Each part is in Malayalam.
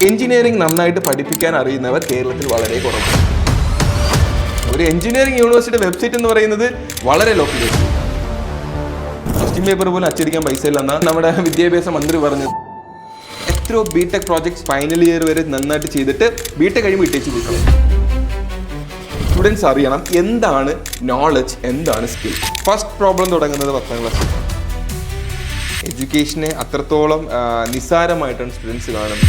എഞ്ചിനീയറിംഗ് നന്നായിട്ട് പഠിപ്പിക്കാൻ അറിയുന്നവർ കേരളത്തിൽ വളരെ കുറവാണ്. ഒരു എഞ്ചിനീയറിംഗ് യൂണിവേഴ്സിറ്റി വെബ്സൈറ്റ് എന്ന് പറയുന്നത് വളരെ ലോക്കൽ. ക്വസ്റ്റ്യൻ പേപ്പർ പോലും അച്ചടിക്കാൻ പൈസ ഇല്ലെന്നാണ് നമ്മുടെ വിദ്യാഭ്യാസ മന്ത്രി പറഞ്ഞത്. എത്രയോ ബിടെക് പ്രോജക്ട്സ് ഫൈനൽ ഇയർ വരെ നന്നായിട്ട് ചെയ്തിട്ട് ബിടെക് കഴിയുമ്പോൾ ഇട്ടേച്ച് കൊടുക്കണം. സ്റ്റുഡൻസ് അറിയണം എന്താണ് നോളജ്, എന്താണ് സ്കിൽ. ഫസ്റ്റ് പ്രോബ്ലം തുടങ്ങുന്നത് 10ാം ക്ലാസ്. എഡ്യൂക്കേഷനെ അത്രത്തോളം നിസ്സാരമായിട്ടാണ് സ്റ്റുഡൻസ് കാണുന്നത്.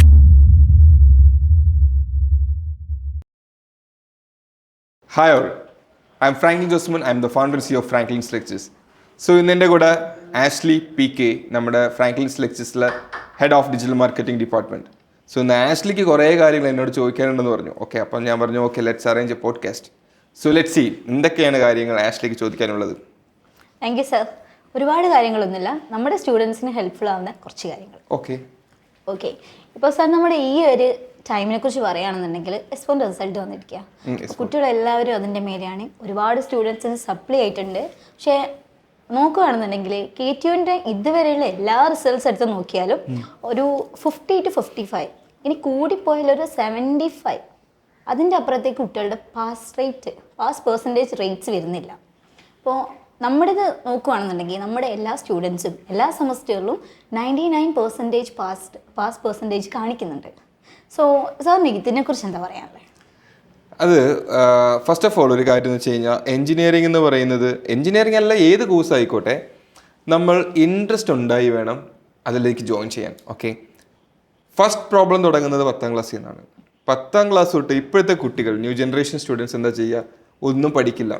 Hi all, I'm Franklin Josman. I'm the founder and CEO of Franklin's Lectures. So ഇന്നെൻ്റെ കൂടെ ആഷ്ലി PK, നമ്മുടെ ഫ്രാങ്ക്ലിൻസ് ലെക്ചേഴ്സിലെ head of digital marketing department. So ഇന്ന് ആഷ്ലിക്ക് കുറേ കാര്യങ്ങൾ എന്നോട് ചോദിക്കാനുണ്ടെന്ന് പറഞ്ഞു. ഓക്കെ, അപ്പം ഞാൻ പറഞ്ഞു okay, let's arrange a podcast. So let's see എന്തൊക്കെയാണ് കാര്യങ്ങൾ ആഷ്ലിക്ക് ചോദിക്കാനുള്ളത്. Thank you sir. ഒരുപാട് കാര്യങ്ങളൊന്നുമില്ല, നമ്മുടെ സ്റ്റുഡൻസിന് ഹെൽപ്ഫുൾ ആവുന്ന കുറച്ച് കാര്യങ്ങൾ. ഓക്കെ ഇപ്പോൾ സാർ നമ്മുടെ ഈ ഒരു ടൈമിനെ കുറിച്ച് പറയുകയാണെന്നുണ്ടെങ്കിൽ എസ്പോൺ റിസൾട്ട് വന്നിരിക്കുക. കുട്ടികളെല്ലാവരും അതിൻ്റെ മേലെയാണ്. ഒരുപാട് സ്റ്റുഡൻസിന് സപ്ലി ആയിട്ടുണ്ട്. പക്ഷേ നോക്കുകയാണെന്നുണ്ടെങ്കിൽ KTUവിൻ്റെ ഇതുവരെയുള്ള എല്ലാ റിസൾട്ട്സ് എടുത്ത് നോക്കിയാലും ഒരു 50 to 55, ഇനി കൂടിപ്പോയാലൊരു 75, അതിൻ്റെ അപ്പുറത്തേക്ക് കുട്ടികളുടെ പാസ് പെർസെൻറ്റേജ് റേറ്റ്സ് വരുന്നില്ല. അപ്പോൾ നമ്മുടേത് നോക്കുകയാണെന്നുണ്ടെങ്കിൽ നമ്മുടെ എല്ലാ സ്റ്റുഡൻസും എല്ലാ സെമസ്റ്ററിലും 99% പാസ് പെർസെൻറ്റേജ് കാണിക്കുന്നുണ്ട്. സോ സാറിന് ഇതിനെക്കുറിച്ച് എന്താ പറയാനുള്ളത്? അത് ഫസ്റ്റ് ഓഫ് ഓൾ ഒരു കാര്യം എന്ന് വെച്ച് കഴിഞ്ഞാൽ എൻജിനീയറിംഗ് എന്ന് പറയുന്നത്, എൻജിനീയറിംഗ് അല്ല ഏത് കോഴ്സ് ആയിക്കോട്ടെ, നമ്മൾ ഇൻട്രസ്റ്റ് ഉണ്ടായി വേണം അതിലേക്ക് ജോയിൻ ചെയ്യാൻ. ഓക്കെ, ഫസ്റ്റ് പ്രോബ്ലം തുടങ്ങുന്നത് 10ാം ക്ലാസ്സിൽ നിന്നാണ്. 10ാം ക്ലാസ് തൊട്ട് ഇപ്പോഴത്തെ കുട്ടികൾ, ന്യൂ ജനറേഷൻ സ്റ്റുഡൻസ് എന്താ ചെയ്യുക, ഒന്നും പഠിക്കില്ല.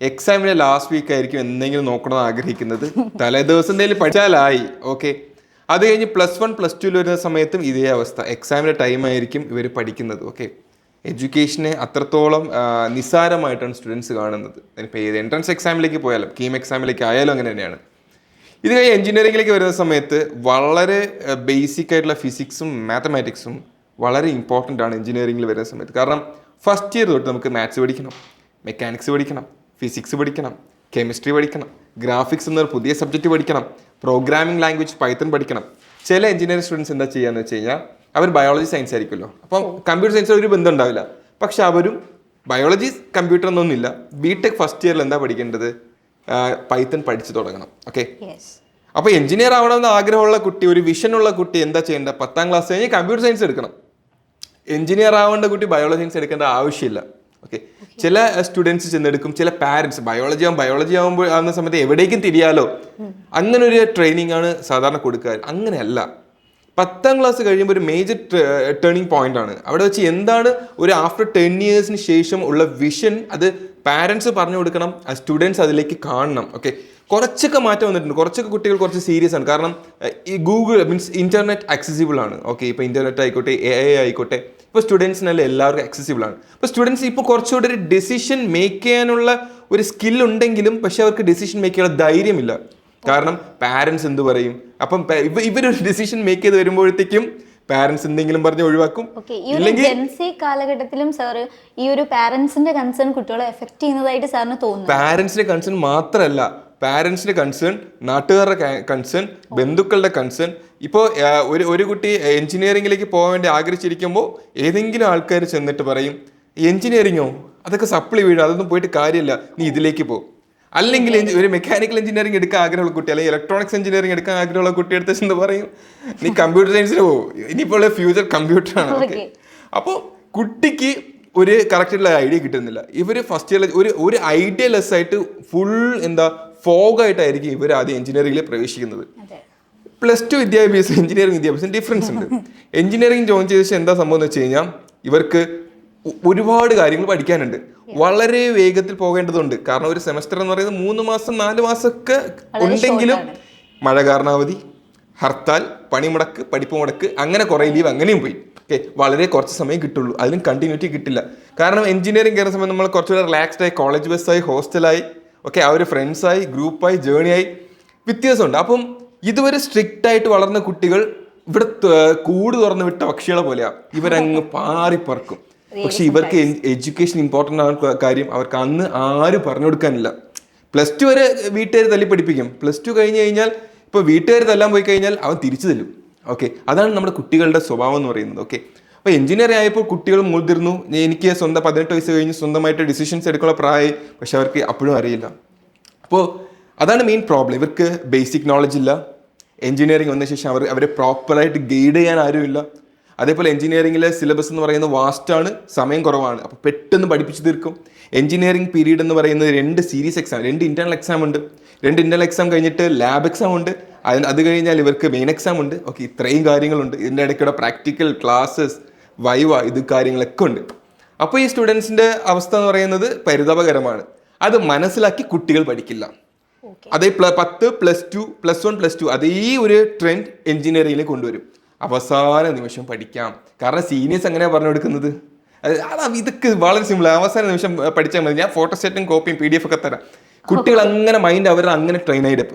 എക്സാമിൻ്റെ ലാസ്റ്റ് വീക്ക് ആയിരിക്കും എന്തെങ്കിലും നോക്കണമെന്ന് ആഗ്രഹിക്കുന്നത്. തലേ ദിവസം എന്തെങ്കിലും പഠിച്ചാലായി. ഓക്കെ, അത് കഴിഞ്ഞ് +1 +2 വരുന്ന സമയത്തും ഇതേ അവസ്ഥ. എക്സാമിൻ്റെ ടൈം ആയിരിക്കും ഇവർ പഠിക്കുന്നത്. ഓക്കെ, എഡ്യൂക്കേഷനെ അത്രത്തോളം നിസ്സാരമായിട്ടാണ് സ്റ്റുഡൻസ് കാണുന്നത്. ഇപ്പോൾ ഏത് എൻട്രൻസ് എക്സാമിലേക്ക് പോയാലും കീം എക്സാമിലേക്ക് ആയാലും അങ്ങനെ തന്നെയാണ്. ഇത് കഴിഞ്ഞ് എഞ്ചിനീയറിംഗിലേക്ക് വരുന്ന സമയത്ത് വളരെ ബേസിക് ആയിട്ടുള്ള ഫിസിക്സും മാത്തമാറ്റിക്സും വളരെ ഇമ്പോർട്ടൻ്റ് ആണ് എഞ്ചിനീയറിംഗിൽ വരുന്ന സമയത്ത്. കാരണം ഫസ്റ്റ് ഇയർ തൊട്ട് നമുക്ക് മാത്സ് പഠിക്കണം, മെക്കാനിക്സ് പഠിക്കണം, ഫിസിക്സ് പഠിക്കണം, കെമിസ്ട്രി പഠിക്കണം, ഗ്രാഫിക്സ് എന്നൊരു പുതിയ സബ്ജക്റ്റ് പഠിക്കണം, പ്രോഗ്രാമിംഗ് ലാംഗ്വേജ് പൈത്തൺ പഠിക്കണം. ചില എഞ്ചിനീയറിംഗ് സ്റ്റുഡൻസ് എന്താ ചെയ്യാന്ന് വെച്ച് കഴിഞ്ഞാൽ അവർ ബയോളജി സയൻസ് ആയിരിക്കുമല്ലോ, അപ്പം കമ്പ്യൂട്ടർ സയൻസിൽ ഒരു ബന്ധം ഉണ്ടാവില്ല. പക്ഷെ അവരും ബയോളജി കമ്പ്യൂട്ടർ എന്നൊന്നുമില്ല. ബിടെക് ഫസ്റ്റ് ഇയറിൽ എന്താ പഠിക്കേണ്ടത്, പൈത്തൺ പഠിച്ചു തുടങ്ങണം. ഓക്കെ, അപ്പോൾ എഞ്ചിനീയർ ആവണമെന്ന് ആഗ്രഹമുള്ള കുട്ടി, ഒരു വിഷനുള്ള കുട്ടി എന്താ ചെയ്യേണ്ടത്, 10ാം ക്ലാസ് കഴിഞ്ഞ് കമ്പ്യൂട്ടർ സയൻസ് എടുക്കണം. എഞ്ചിനീയർ ആവേണ്ട കുട്ടി ബയോളജി സയൻസ് എടുക്കേണ്ട ആവശ്യമില്ല. ഓക്കെ, ചില സ്റ്റുഡൻസ് ചെന്നെടുക്കും, ചില പാരൻസ് ബയോളജി ആകുമ്പോൾ ആവുന്ന സമയത്ത് എവിടേക്കും തിരിയാലോ, അങ്ങനെ ഒരു ട്രെയിനിങ് ആണ് സാധാരണ കൊടുക്കുക. അങ്ങനെയല്ല, 10ാം ക്ലാസ് കഴിയുമ്പോൾ ഒരു മേജർ ടേണിംഗ് പോയിന്റ് ആണ്. അവിടെ വെച്ച് എന്താണ് ഒരു ആഫ്റ്റർ 10 years ശേഷം ഉള്ള വിഷൻ, അത് പാരൻസ് പറഞ്ഞു കൊടുക്കണം, സ്റ്റുഡൻസ് അതിലേക്ക് കാണണം. ഓക്കെ, കുറച്ചൊക്കെ മാറ്റം വന്നിട്ടുണ്ട്. കുറച്ചൊക്കെ കുട്ടികൾ കുറച്ച് സീരിയസ് ആണ്. കാരണം ഈ ഗൂഗിൾ മീൻസ് ഇൻ്റർനെറ്റ് ആക്സസിബിൾ ആണ്. ഓക്കെ, ഇപ്പോൾ ഇൻ്റർനെറ്റ് ആയിക്കോട്ടെ, AI ആയിക്കോട്ടെ, ഇപ്പോൾ സ്റ്റുഡൻസിനല്ല എല്ലാവർക്കും ആക്സസിബിൾ ആണ്. ഇപ്പോൾ സ്റ്റുഡൻസ് ഇപ്പോൾ കുറച്ചുകൂടി ഒരു ഡിസിഷൻ മേക്ക് ചെയ്യാനുള്ള ഒരു സ്കിൽ ഉണ്ടെങ്കിലും പക്ഷെ അവർക്ക് ഡിസിഷൻ മേക്ക് ചെയ്യാനുള്ള ധൈര്യമില്ല. കാരണം പാരൻസ് എന്ത് പറയും. അപ്പം ഇവരൊരു ഡിസിഷൻ മേക്ക് ചെയ്ത് വരുമ്പോഴത്തേക്കും പാരൻസ് എന്തെങ്കിലും പറഞ്ഞ് ഒഴിവാക്കും. കാലഘട്ടത്തിലും സാർ ഈ ഒരു പാരന്റ്സിന്റെ കൺസേൺ കുട്ടികളെ എഫക്ട് ചെയ്യുന്നതായിട്ട് സാറിന് തോന്നുന്നു? പാരന്റ്സിന്റെ കൺസേൺ മാത്രമല്ല, പാരൻസിന്റെ കൺസേൺ, നാട്ടുകാരുടെ കൺസേൺ, ബന്ധുക്കളുടെ കൺസേൺ. ഇപ്പോൾ ഒരു കുട്ടി എഞ്ചിനീയറിംഗിലേക്ക് പോകാൻ വേണ്ടി ആഗ്രഹിച്ചിരിക്കുമ്പോൾ ഏതെങ്കിലും ആൾക്കാർ ചെന്നിട്ട് പറയും, എഞ്ചിനീയറിങ്ങോ അതൊക്കെ സപ്ലി വീഴും, അതൊന്നും പോയിട്ട് കാര്യമില്ല, നീ ഇതിലേക്ക് പോ. അല്ലെങ്കിൽ ഒരു മെക്കാനിക്കൽ എഞ്ചിനീയറിംഗ് എടുക്കാൻ ആഗ്രഹമുള്ള കുട്ടി, അല്ലെങ്കിൽ ഇലക്ട്രോണിക്സ് എഞ്ചിനീയറിംഗ് എടുക്കാൻ ആഗ്രഹമുള്ള കുട്ടി എടുത്ത് എന്ന് പറയും, നീ കമ്പ്യൂട്ടർ സയൻസിന് പോകും, ഇനിയിപ്പോൾ ഫ്യൂച്ചർ കമ്പ്യൂട്ടറാണ്. ഓക്കെ, അപ്പോൾ കുട്ടിക്ക് ഒരു കറക്റ്റായിട്ടുള്ള ഐഡിയ കിട്ടുന്നില്ല. ഇവർ ഫസ്റ്റ് ഇയർ ഒരു ഐഡിയ ലെസ് ആയിട്ട് ഫുൾ ഫോഗായിട്ടായിരിക്കും ഇവർ ആദ്യം എഞ്ചിനീയറിംഗിൽ പ്രവേശിക്കുന്നത്. +2 വിദ്യാഭ്യാസം എഞ്ചിനീയറിംഗ് വിദ്യാഭ്യാസം ഡിഫറൻസ് ഉണ്ട്. എഞ്ചിനീയറിംഗ് ജോയിൻ ചെയ്ത ശേഷം എന്താ സംഭവം എന്ന് വെച്ച് കഴിഞ്ഞാൽ ഇവർക്ക് ഒരുപാട് കാര്യങ്ങൾ പഠിക്കാനുണ്ട്. വളരെ വേഗത്തിൽ പോകേണ്ടതുണ്ട്. കാരണം ഒരു സെമസ്റ്റർ എന്ന് പറയുന്നത് 3 മാസം 4 മാസമൊക്കെ ഉണ്ടെങ്കിലും മഴ കാരണാവധി, ഹർത്താൽ, പണിമുടക്ക്, പഠിപ്പ് മുടക്ക്, അങ്ങനെ കുറേ ലീവ് അങ്ങനെയും പോയി. ഓക്കെ, വളരെ കുറച്ച് സമയം കിട്ടുള്ളൂ, അതിലും കണ്ടിന്യൂറ്റി കിട്ടില്ല. കാരണം എഞ്ചിനീയറിംഗ് കയറുന്ന സമയത്ത് നമ്മൾ കുറച്ചുകൂടെ റിലാക്സ്ഡ് ആയി, കോളേജ് ബസ്സായി, ഹോസ്റ്റലായി, ഓക്കെ, ആ ഒരു ഫ്രണ്ട്സായി, ഗ്രൂപ്പായി, ജേണിയായി, വ്യത്യാസമുണ്ട്. അപ്പം ഇതുവരെ സ്ട്രിക്റ്റ് ആയിട്ട് വളർന്ന കുട്ടികൾ ഇവിടെ കൂട് തുറന്ന് വിട്ട പക്ഷികളെ പോലെയാ, ഇവരങ്ങ് പാറിപ്പറക്കും. പക്ഷെ ഇവർക്ക് എഡ്യൂക്കേഷൻ ഇമ്പോർട്ടൻ്റ് ആണ് കാര്യം അവർക്ക് അന്ന് ആരും പറഞ്ഞു കൊടുക്കാനില്ല. +2 വരെ വീട്ടുകാർ തല്ലി പഠിപ്പിക്കും. +2 കഴിഞ്ഞ് കഴിഞ്ഞാൽ ഇപ്പോൾ വീട്ടുകാർ തല്ലാൻ പോയി കഴിഞ്ഞാൽ അവൻ തിരിച്ചു തല്ലും. ഓക്കെ, അതാണ് നമ്മുടെ കുട്ടികളുടെ സ്വഭാവം എന്ന് പറയുന്നത്. ഓക്കെ, അപ്പോൾ എഞ്ചിനീയറിംഗ് ആയപ്പോൾ കുട്ടികൾ മുതിർന്നു, എനിക്ക് 18 വയസ്സ് കഴിഞ്ഞ് സ്വന്തമായിട്ട് ഡിസിഷൻസ് എടുക്കാനുള്ള പ്രായമായി, പക്ഷെ അവർക്ക് അപ്പോഴും അറിയില്ല. അപ്പോൾ അതാണ് മെയിൻ പ്രോബ്ലം. ഇവർക്ക് ബേസിക് നോളജ് ഇല്ല. എഞ്ചിനീയറിംഗ് വന്ന ശേഷം അവരെ പ്രോപ്പറായിട്ട് ഗൈഡ് ചെയ്യാൻ ആരുമില്ല. അതേപോലെ എഞ്ചിനീയറിംഗിലെ സിലബസ് എന്ന് പറയുന്നത് വാസ്റ്റാണ്, സമയം കുറവാണ്. അപ്പോൾ പെട്ടെന്ന് പഠിപ്പിച്ച് തീർക്കും. എഞ്ചിനീയറിംഗ് പീരീഡ് എന്ന് പറയുന്നത് 2 സീരീസ് എക്സാം, 2 ഇന്റേണൽ എക്സാം ഉണ്ട്. 2 ഇന്റേണൽ എക്സാം കഴിഞ്ഞിട്ട് ലാബ് എക്സാം ഉണ്ട്. അത് കഴിഞ്ഞാൽ ഇവർക്ക് മെയിൻ എക്സാം ഉണ്ട്. ഓക്കെ, ഇത്രയും കാര്യങ്ങളുണ്ട്. ഇതിൻ്റെ ഇടയ്ക്കൂടെ പ്രാക്ടിക്കൽ ക്ലാസ്സസ്, വൈവ, ഇത് കാര്യങ്ങളൊക്കെ ഉണ്ട്. അപ്പോൾ ഈ സ്റ്റുഡൻസിൻ്റെ അവസ്ഥ എന്ന് പറയുന്നത് പരിതാപകരമാണ്. അത് മനസ്സിലാക്കി കുട്ടികൾ പഠിക്കില്ല. അതേ 10, +2, +1, +2 അതേ ഒരു ട്രെൻഡ് എഞ്ചിനീയറിംഗിൽ കൊണ്ടുവരും. അവസാന നിമിഷം പഠിക്കാം. കാരണം സീനിയേഴ്സ് എങ്ങനെയാണ് പറഞ്ഞു കൊടുക്കുന്നത്? ഇതൊക്കെ വളരെ സിമ്പിൾ. അവസാന നിമിഷം പഠിച്ചാൽ മതി, ഞാൻ ഫോട്ടോസ്റ്റാറ്റും കോപ്പിയും PDF ഒക്കെ തരാം. കുട്ടികൾ അങ്ങനെ മൈൻഡ് അവർ അങ്ങനെ ട്രെയിൻ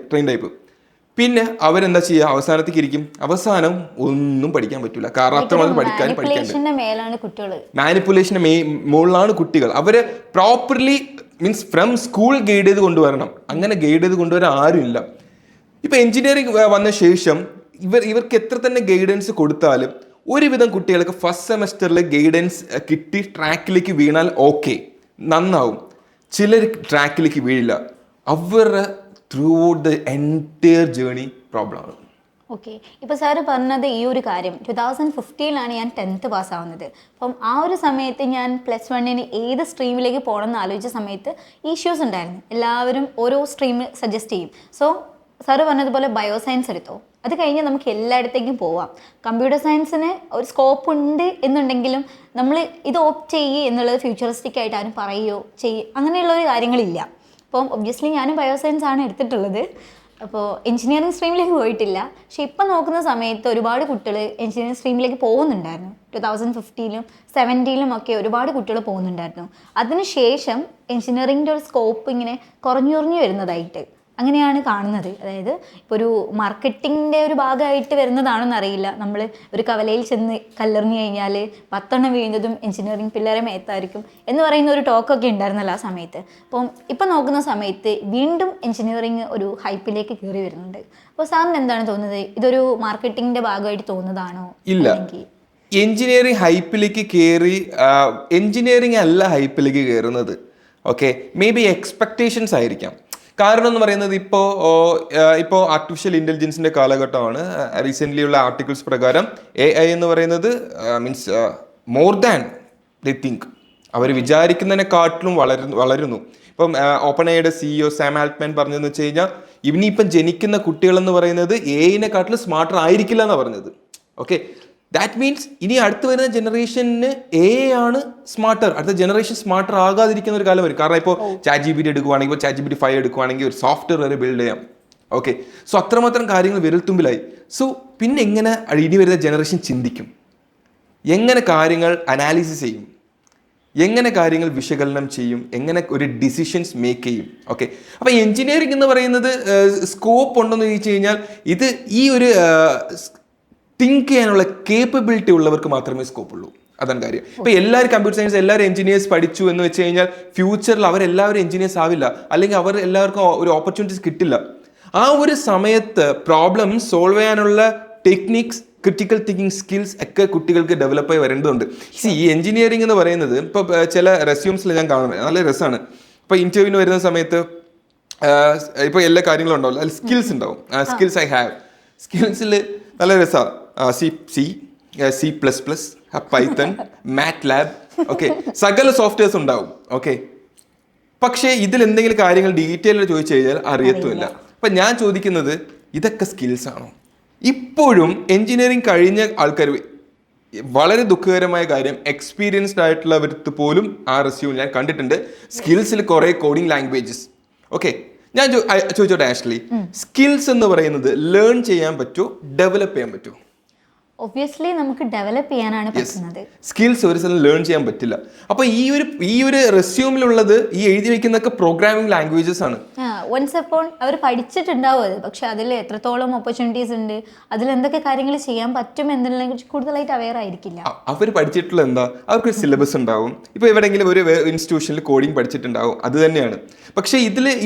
ടൈപ്പ്. പിന്നെ അവരെന്താ ചെയ്യുക? അവസാനത്തേക്ക് ഇരിക്കും. അവസാനം ഒന്നും പഠിക്കാൻ പറ്റില്ല. കാരണം അത്രമാത്രം മാനിപ്പുലേഷന്റെ മുകളിലാണ് കുട്ടികൾ. അവരെ properly means from school guide ചെയ്ത് കൊണ്ടുവരണം. അങ്ങനെ ഗൈഡ് ചെയ്ത് കൊണ്ടുവരാൻ ആരുമില്ല. ഇപ്പൊ എഞ്ചിനീയറിംഗ് വന്ന ശേഷം ഇവർക്ക് എത്ര തന്നെ ഗൈഡൻസ് കൊടുത്താലും ഒരുവിധം കുട്ടികൾക്ക് ഫസ്റ്റ് സെമസ്റ്ററിൽ ഗൈഡൻസ് കിട്ടി ട്രാക്കിലേക്ക് വീണാൽ ഓക്കെ, നന്നാവും. ചിലർ ട്രാക്കിലേക്ക് വീഴില്ല. അവരുടെ through out the entire journey problem ആണ്. ഓക്കെ, ഇപ്പോൾ സാറ് പറഞ്ഞത് ഈ ഒരു കാര്യം 2015 ഞാൻ 10th പാസ്സാവുന്നത്. അപ്പം ആ ഒരു സമയത്ത് ഞാൻ +1 ഏത് സ്ട്രീമിലേക്ക് പോകണം എന്ന് ആലോചിച്ച സമയത്ത് ഇഷ്യൂസ് ഉണ്ടായിരുന്നു. എല്ലാവരും ഓരോ സ്ട്രീം സജസ്റ്റ് ചെയ്യും. സോ സാറ് പറഞ്ഞതുപോലെ ബയോസയൻസ് എടുത്തോ, അത് കഴിഞ്ഞ് നമുക്ക് എല്ലായിടത്തേക്കും പോവാം. കമ്പ്യൂട്ടർ സയൻസിന് ഒരു സ്കോപ്പ് ഉണ്ട് എന്നുണ്ടെങ്കിലും നമ്മൾ ഇത് ഓപ്റ്റ് ചെയ്യുക എന്നുള്ളത് ഫ്യൂച്ചറിസ്റ്റിക് ആയിട്ട് ആരും പറയുകയോ അങ്ങനെയുള്ള ഒരു കാര്യങ്ങളില്ല. അപ്പം ഒബ്വിയസ്ലി ഞാനും ബയോസയൻസ് ആണ് എടുത്തിട്ടുള്ളത്. അപ്പോൾ എഞ്ചിനീയറിംഗ് സ്ട്രീമിലേക്ക് പോയിട്ടില്ല. പക്ഷെ ഇപ്പം നോക്കുന്ന സമയത്ത് ഒരുപാട് കുട്ടികൾ എഞ്ചിനീയറിംഗ് സ്ട്രീമിലേക്ക് പോകുന്നുണ്ടായിരുന്നു. 2015-ലും 2017-ലും ഒക്കെ ഒരുപാട് കുട്ടികൾ പോകുന്നുണ്ടായിരുന്നു. അതിനുശേഷം എഞ്ചിനീയറിംഗിൻ്റെ ഒരു സ്കോപ്പ് ഇങ്ങനെ കുറഞ്ഞു വരുന്നതായിട്ട് അങ്ങനെയാണ് കാണുന്നത്. അതായത് ഇപ്പോൾ ഒരു മാർക്കറ്റിങ്ങിൻ്റെ ഒരു ഭാഗമായിട്ട് വരുന്നതാണെന്ന് അറിയില്ല. നമ്മൾ ഒരു കവലയിൽ ചെന്ന് കല്ലെറിഞ്ഞു കഴിഞ്ഞാൽ 10 വീഴുന്നതും എഞ്ചിനീയറിംഗ് പിള്ളേരെ മേത്തായിരിക്കും എന്ന് പറയുന്ന ഒരു ടോക്കൊക്കെ ഉണ്ടായിരുന്നല്ലോ ആ സമയത്ത്. അപ്പം ഇപ്പം നോക്കുന്ന സമയത്ത് വീണ്ടും എഞ്ചിനീയറിംഗ് ഒരു ഹൈപ്പിലേക്ക് കയറി വരുന്നുണ്ട്. അപ്പോൾ സാറിന് എന്താണ് തോന്നുന്നത്? ഇതൊരു മാർക്കറ്റിങ്ങിൻ്റെ ഭാഗമായിട്ട് തോന്നുന്നതാണോ? ഇല്ല, എഞ്ചിനീയറിംഗ് ഹൈപ്പിലേക്ക് കയറി, എഞ്ചിനീയറിംഗ് അല്ല ഹൈപ്പിലേക്ക് കയറുന്നത്. ഓക്കെ, മേ ബി എക്സ്പെക്ടേഷൻസ് ആയിരിക്കാം. കാരണം എന്ന് പറയുന്നത് ഇപ്പോൾ ആർട്ടിഫിഷ്യൽ ഇൻ്റലിജൻസിൻ്റെ കാലഘട്ടമാണ്. റീസെൻ്റ്ലി ഉള്ള ആർട്ടിക്കിൾസ് പ്രകാരം AI എന്ന് പറയുന്നത് means more than they think. അവർ വിചാരിക്കുന്നതിനെക്കാട്ടിലും വളരുന്നു. ഇപ്പം ഓപ്പൺ ഐയുടെ CEO സാം ആൽട്ട്മാൻ പറഞ്ഞതെന്ന് വെച്ച് കഴിഞ്ഞാൽ ഇനിയിപ്പം ജനിക്കുന്ന കുട്ടികളെന്ന് പറയുന്നത് AI-നെക്കാട്ടിലും സ്മാർട്ടർ ആയിരിക്കില്ല എന്നാണ് പറഞ്ഞത്. ഓക്കെ, ദാറ്റ് മീൻസ് ഇനി അടുത്ത് വരുന്ന ജനറേഷന് AI ആണ് സ്മാർട്ടർ. അടുത്ത ജനറേഷൻ സ്മാർട്ടർ ആകാതിരിക്കുന്ന ഒരു കാലം വരും. കാരണം ഇപ്പോൾ ChatGPT എടുക്കുവാണെങ്കിൽ, ഇപ്പോൾ ChatGPT 5 എടുക്കുവാണെങ്കിൽ ഒരു സോഫ്റ്റ്വെയർ വരെ ബിൽഡ് ചെയ്യാം. ഓക്കെ, സോ അത്രമാത്രം കാര്യങ്ങൾ വിരൽത്തുമ്പിലായി. സോ പിന്നെ എങ്ങനെ ഇനി വരുന്ന ജനറേഷൻ ചിന്തിക്കും? എങ്ങനെ കാര്യങ്ങൾ അനാലിസിസ് ചെയ്യും? എങ്ങനെ കാര്യങ്ങൾ വിശകലനം ചെയ്യും? എങ്ങനെ ഒരു ഡിസിഷൻസ് മേക്ക് ചെയ്യും? ഓക്കെ, അപ്പോൾ എഞ്ചിനീയറിംഗ് എന്ന് പറയുന്നത് സ്കോപ്പ് ഉണ്ടെന്ന് ചോദിച്ചു കഴിഞ്ഞാൽ ഇത് ഈ ഒരു തിങ്ക് ചെയ്യാനുള്ള കേപ്പബിലിറ്റി ഉള്ളവർക്ക് മാത്രമേ സ്കോപ്പ് ഉള്ളൂ. അതാണ് കാര്യം. ഇപ്പൊ എല്ലാവരും കമ്പ്യൂട്ടർ സയൻസ്, എല്ലാവരും എഞ്ചിനീയേഴ്സ് പഠിച്ചു എന്ന് വെച്ച് കഴിഞ്ഞാൽ ഫ്യൂച്ചറിൽ അവരെല്ലാവരും എഞ്ചിനീയേഴ്സ് ആവില്ല, അല്ലെങ്കിൽ അവർ എല്ലാവർക്കും ഒരു ഓപ്പർച്യൂണിറ്റീസ് കിട്ടില്ല. ആ ഒരു സമയത്ത് പ്രോബ്ലം സോൾവ് ചെയ്യാനുള്ള ടെക്നിക്സ്, ക്രിട്ടിക്കൽ തിങ്കിങ് സ്കിൽസ് ഒക്കെ കുട്ടികൾക്ക് ഡെവലപ്പ് ആയി വരേണ്ടതുണ്ട്. ഈ എഞ്ചിനീയറിംഗ് എന്ന് പറയുന്നത് ഇപ്പോൾ ചില റെസ്യൂംസിൽ ഞാൻ കാണുന്നത് നല്ല രസമാണ്. ഇപ്പോൾ ഇന്റർവ്യൂവിന് വരുന്ന സമയത്ത് ഇപ്പോൾ എല്ലാ കാര്യങ്ങളും ഉണ്ടാവും, അതിൽ സ്കിൽസ് ഉണ്ടാവും. സ്കിൽസ് ഐ ഹാവ്, സ്കിൽസിൽ നല്ല രസമാണ്. C++, പൈത്തൺ, മാറ്റ്ലാബ്, ഓക്കെ, സകല സോഫ്റ്റ്വെയർസ് ഉണ്ടാവും. ഓക്കെ, പക്ഷേ ഇതിൽ എന്തെങ്കിലും കാര്യങ്ങൾ ഡീറ്റെയിൽ ചോദിച്ചു കഴിഞ്ഞാൽ അറിയത്തുമില്ല. അപ്പം ഞാൻ ചോദിക്കുന്നത് ഇതൊക്കെ സ്കിൽസ് ആണോ? ഇപ്പോഴും എഞ്ചിനീയറിംഗ് കഴിഞ്ഞ ആൾക്കാർ, വളരെ ദുഃഖകരമായ കാര്യം, എക്സ്പീരിയൻസ്ഡ് ആയിട്ടുള്ളവർക്ക് പോലും ആ റെസ്യൂമിൽ ഞാൻ കണ്ടിട്ടുണ്ട് സ്കിൽസിൽ കുറേ കോഡിംഗ് ലാംഗ്വേജസ്. ഓക്കെ, ഞാൻ ചോദിച്ചോട്ടെ ആഷ്ലി, സ്കിൽസ് എന്ന് പറയുന്നത് ലേൺ ചെയ്യാൻ പറ്റുമോ, ഡെവലപ്പ് ചെയ്യാൻ പറ്റുമോ? ഒബ്വിയസ്ലി നമുക്ക് ഡെവലപ്പ് ചെയ്യാനാണ് പറ്റുന്നത്. സ്കിൽസ് ഒരു സ്ഥലം ലേൺ ചെയ്യാൻ പറ്റില്ല. അപ്പോൾ ഈ ഒരു റെസ്യൂമിലുള്ളത് ഈ എഴുതി വെക്കുന്നൊക്കെ പ്രോഗ്രാമിംഗ് ലാംഗ്വേജസ് ആണ്. വൺസ് അപ്പോൾ അവർ പഠിച്ചിട്ടുണ്ടാവും അത്, പക്ഷെ അതിൽ എത്രത്തോളം ഓപ്പർച്യൂണിറ്റീസ് ഉണ്ട്, അതിൽ എന്തൊക്കെ കാര്യങ്ങൾ ചെയ്യാൻ പറ്റും എന്നതിനെ കുറിച്ച് കൂടുതലായിട്ട് അവെയർ ആയിരിക്കില്ല. അവർ പഠിച്ചിട്ടുള്ള എന്താ, അവർക്ക് സിലബസ് ഉണ്ടാവും. ഇപ്പോൾ എവിടെയെങ്കിലും ഒരു ഇൻസ്റ്റിറ്റ്യൂഷനിൽ കോഡിങ് പഠിച്ചിട്ടുണ്ടാവും, അത് തന്നെയാണ്. പക്ഷേ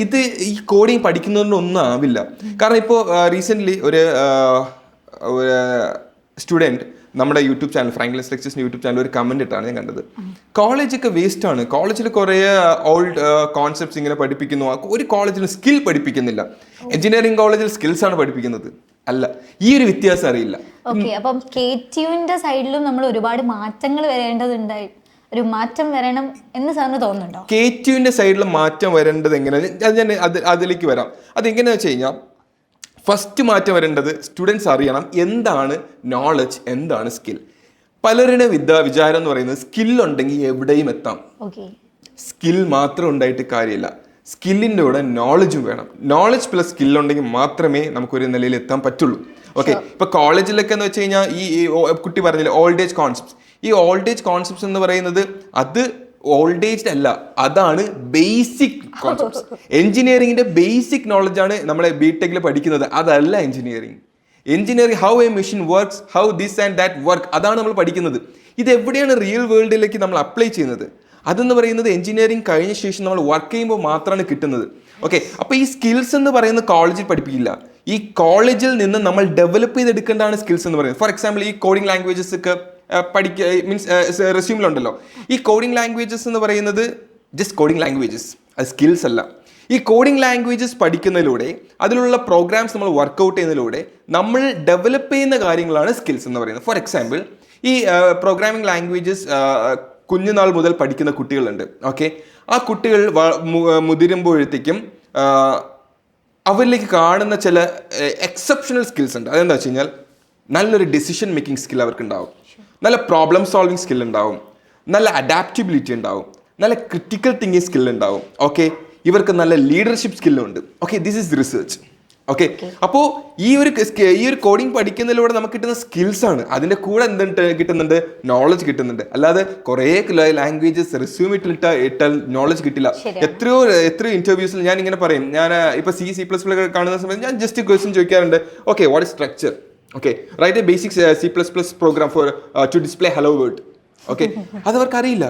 ഇത് ഈ കോഡിങ് പഠിക്കുന്നതുകൊണ്ടൊന്നും ആവില്ല. കാരണം ഇപ്പോൾ റീസെൻ്റ്ലി ഒരു സ്റ്റുഡൻറ്റ് നമ്മുടെ യൂട്യൂബ് ചാനൽ ഫ്രാങ്ക്ലിൻ ലെക്ചേഴ്സിന്റെ യൂട്യൂബ് ചാനൽ ഒരു കമന്റ് ഇട്ടാണ് ഞാൻ കണ്ടത്. കോളേജൊക്കെ വേസ്റ്റ് ആണ്, കോളേജിൽ കുറേ ഓൾഡ് കോൺസെപ്റ്റ്സ് ഇങ്ങനെ പഠിപ്പിക്കുന്നു, ഒരു കോളേജിൽ സ്കിൽ പഠിപ്പിക്കുന്നില്ല. എഞ്ചിനീയറിംഗ് കോളേജിൽ സ്കിൽസ് ആണ് പഠിപ്പിക്കുന്നത്. അല്ല, ഈ ഒരു വ്യത്യാസം അറിയില്ല. ഓക്കെ, അപ്പം KTUവിന്റെ സൈഡിലും നമ്മൾ ഒരുപാട് മാറ്റങ്ങൾ വരേണ്ടതുണ്ടായി, ഒരു മാറ്റം വരണം എന്ന് സാറിന് തോന്നുന്നുണ്ടോ? KTUവിന്റെ സൈഡിൽ മാറ്റം വരേണ്ടത് എങ്ങനെയാണ്, ഞാൻ അതിലേക്ക് വരാം. അതെങ്ങനെയാ വെച്ച് കഴിഞ്ഞാൽ, ഫസ്റ്റ് മാറ്റം വരേണ്ടത് സ്റ്റുഡൻസ് അറിയണം എന്താണ് നോളജ്, എന്താണ് സ്കിൽ. പലരുടെ വിചാരം എന്ന് പറയുന്നത് സ്കില്ലുണ്ടെങ്കിൽ എവിടെയും എത്താം. സ്കിൽ മാത്രം ഉണ്ടായിട്ട് കാര്യമില്ല, സ്കില്ലിൻ്റെ കൂടെ നോളജും വേണം. നോളജ് പ്ലസ് സ്കില്ലുണ്ടെങ്കിൽ മാത്രമേ നമുക്കൊരു നിലയിൽ എത്താൻ പറ്റുള്ളൂ. ഓക്കെ, ഇപ്പൊ കോളേജിലൊക്കെ എന്ന് വെച്ച് കഴിഞ്ഞാൽ ഈ കുട്ടി പറഞ്ഞില്ലേ ഓൾഡ് ഏജ് കോൺസെപ്റ്റ്സ്, ഈ ഓൾഡ് ഏജ് കോൺസെപ്റ്റ്സ് എന്ന് പറയുന്നത് അത് ഓൾഡ് ഏജ് അല്ല, അതാണ് ബേസിക് കോൺസെപ്റ്റ്സ്. എഞ്ചിനീയറിംഗിന്റെ ബേസിക് നോളജാണ് നമ്മളെ BTechൽ പഠിക്കുന്നത്, അതല്ല engineering. Engineering how A machine works, how this and that work, അതാണ് നമ്മൾ പഠിക്കുന്നത്. ഇത് എവിടെയാണ് റിയൽ വേൾഡിലേക്ക് നമ്മൾ അപ്ലൈ ചെയ്യുന്നത്? അതെന്ന് പറയുന്നത് എഞ്ചിനീയറിംഗ് കഴിഞ്ഞ ശേഷം നമ്മൾ വർക്ക് ചെയ്യുമ്പോൾ മാത്രമാണ് കിട്ടുന്നത്. ഓക്കെ, അപ്പോൾ ഈ സ്കിൽസ് എന്ന് പറയുന്നത് കോളേജിൽ പഠിപ്പിക്കില്ല, ഈ കോളേജിൽ നിന്ന് നമ്മൾ ഡെവലപ്പ് ചെയ്തെടുക്കേണ്ടതാണ് സ്കിൽസ് എന്ന് പറയുന്നത്. ഫോർ എക്സാമ്പിൾ, ഈ കോഡിംഗ് ലാംഗ്വേജസ് ഒക്കെ മീൻസ് റെസ്യൂമിലുണ്ടല്ലോ, ഈ കോഡിംഗ് ലാംഗ്വേജസ് എന്ന് പറയുന്നത് ജസ്റ്റ് കോഡിംഗ് ലാംഗ്വേജസ്, അത് സ്കിൽസ് അല്ല. ഈ കോഡിംഗ് ലാംഗ്വേജസ് പഠിക്കുന്നതിലൂടെ, അതിലുള്ള പ്രോഗ്രാംസ് നമ്മൾ വർക്ക്ഔട്ട് ചെയ്യുന്നതിലൂടെ നമ്മൾ ഡെവലപ്പ് ചെയ്യുന്ന കാര്യങ്ങളാണ് സ്കിൽസ് എന്ന് പറയുന്നത്. ഫോർ എക്സാമ്പിൾ, ഈ പ്രോഗ്രാമിംഗ് ലാംഗ്വേജസ് കുഞ്ഞുനാൾ മുതൽ പഠിക്കുന്ന കുട്ടികളുണ്ട്. ഓക്കെ, ആ കുട്ടികൾ മുതിരുമ്പോഴത്തേക്കും അവരിലേക്ക് കാണുന്ന ചില എക്സെപ്ഷണൽ സ്കിൽസ് ഉണ്ട്. അതെന്താ വെച്ച് കഴിഞ്ഞാൽ, നല്ലൊരു ഡിസിഷൻ മേക്കിംഗ് സ്കിൽ അവർക്ക് ഉണ്ടാവും, നല്ല പ്രോബ്ലം സോൾവിങ് സ്കിൽ ഉണ്ടാവും, നല്ല അഡാപ്റ്റബിലിറ്റി ഉണ്ടാവും, നല്ല ക്രിട്ടിക്കൽ തിങ്കിങ് സ്കിൽ ഉണ്ടാവും. ഓക്കെ, ഇവർക്ക് നല്ല ലീഡർഷിപ്പ് സ്കില്ലുണ്ട്. Okay, this is research. Okay, അപ്പോൾ ഈ ഒരു കോഡിംഗ് പഠിക്കുന്നതിലൂടെ നമുക്ക് കിട്ടുന്ന സ്കിൽസ് ആണ്. അതിന്റെ കൂടെ എന്തുണ്ട് കിട്ടുന്നുണ്ട്? നോളജ് കിട്ടുന്നുണ്ട്. അല്ലാതെ കുറേ ലാംഗ്വേജസ് റെസ്യൂം ഇട്ടാൽ നോളജ് കിട്ടില്ല. എത്രയോ ഇന്റർവ്യൂസിൽ ഞാൻ ഇങ്ങനെ പറയും, ഞാൻ ഇപ്പൊ C++ കാണുന്ന സമയത്ത് ഞാൻ ജസ്റ്റ് ക്വസ്റ്റ്യൻ ചോദിക്കാറുണ്ട്. Okay, what is structure? Okay, write a basic C++ program for to display hello world. Okay, അതവർക്ക് അറിയില്ല.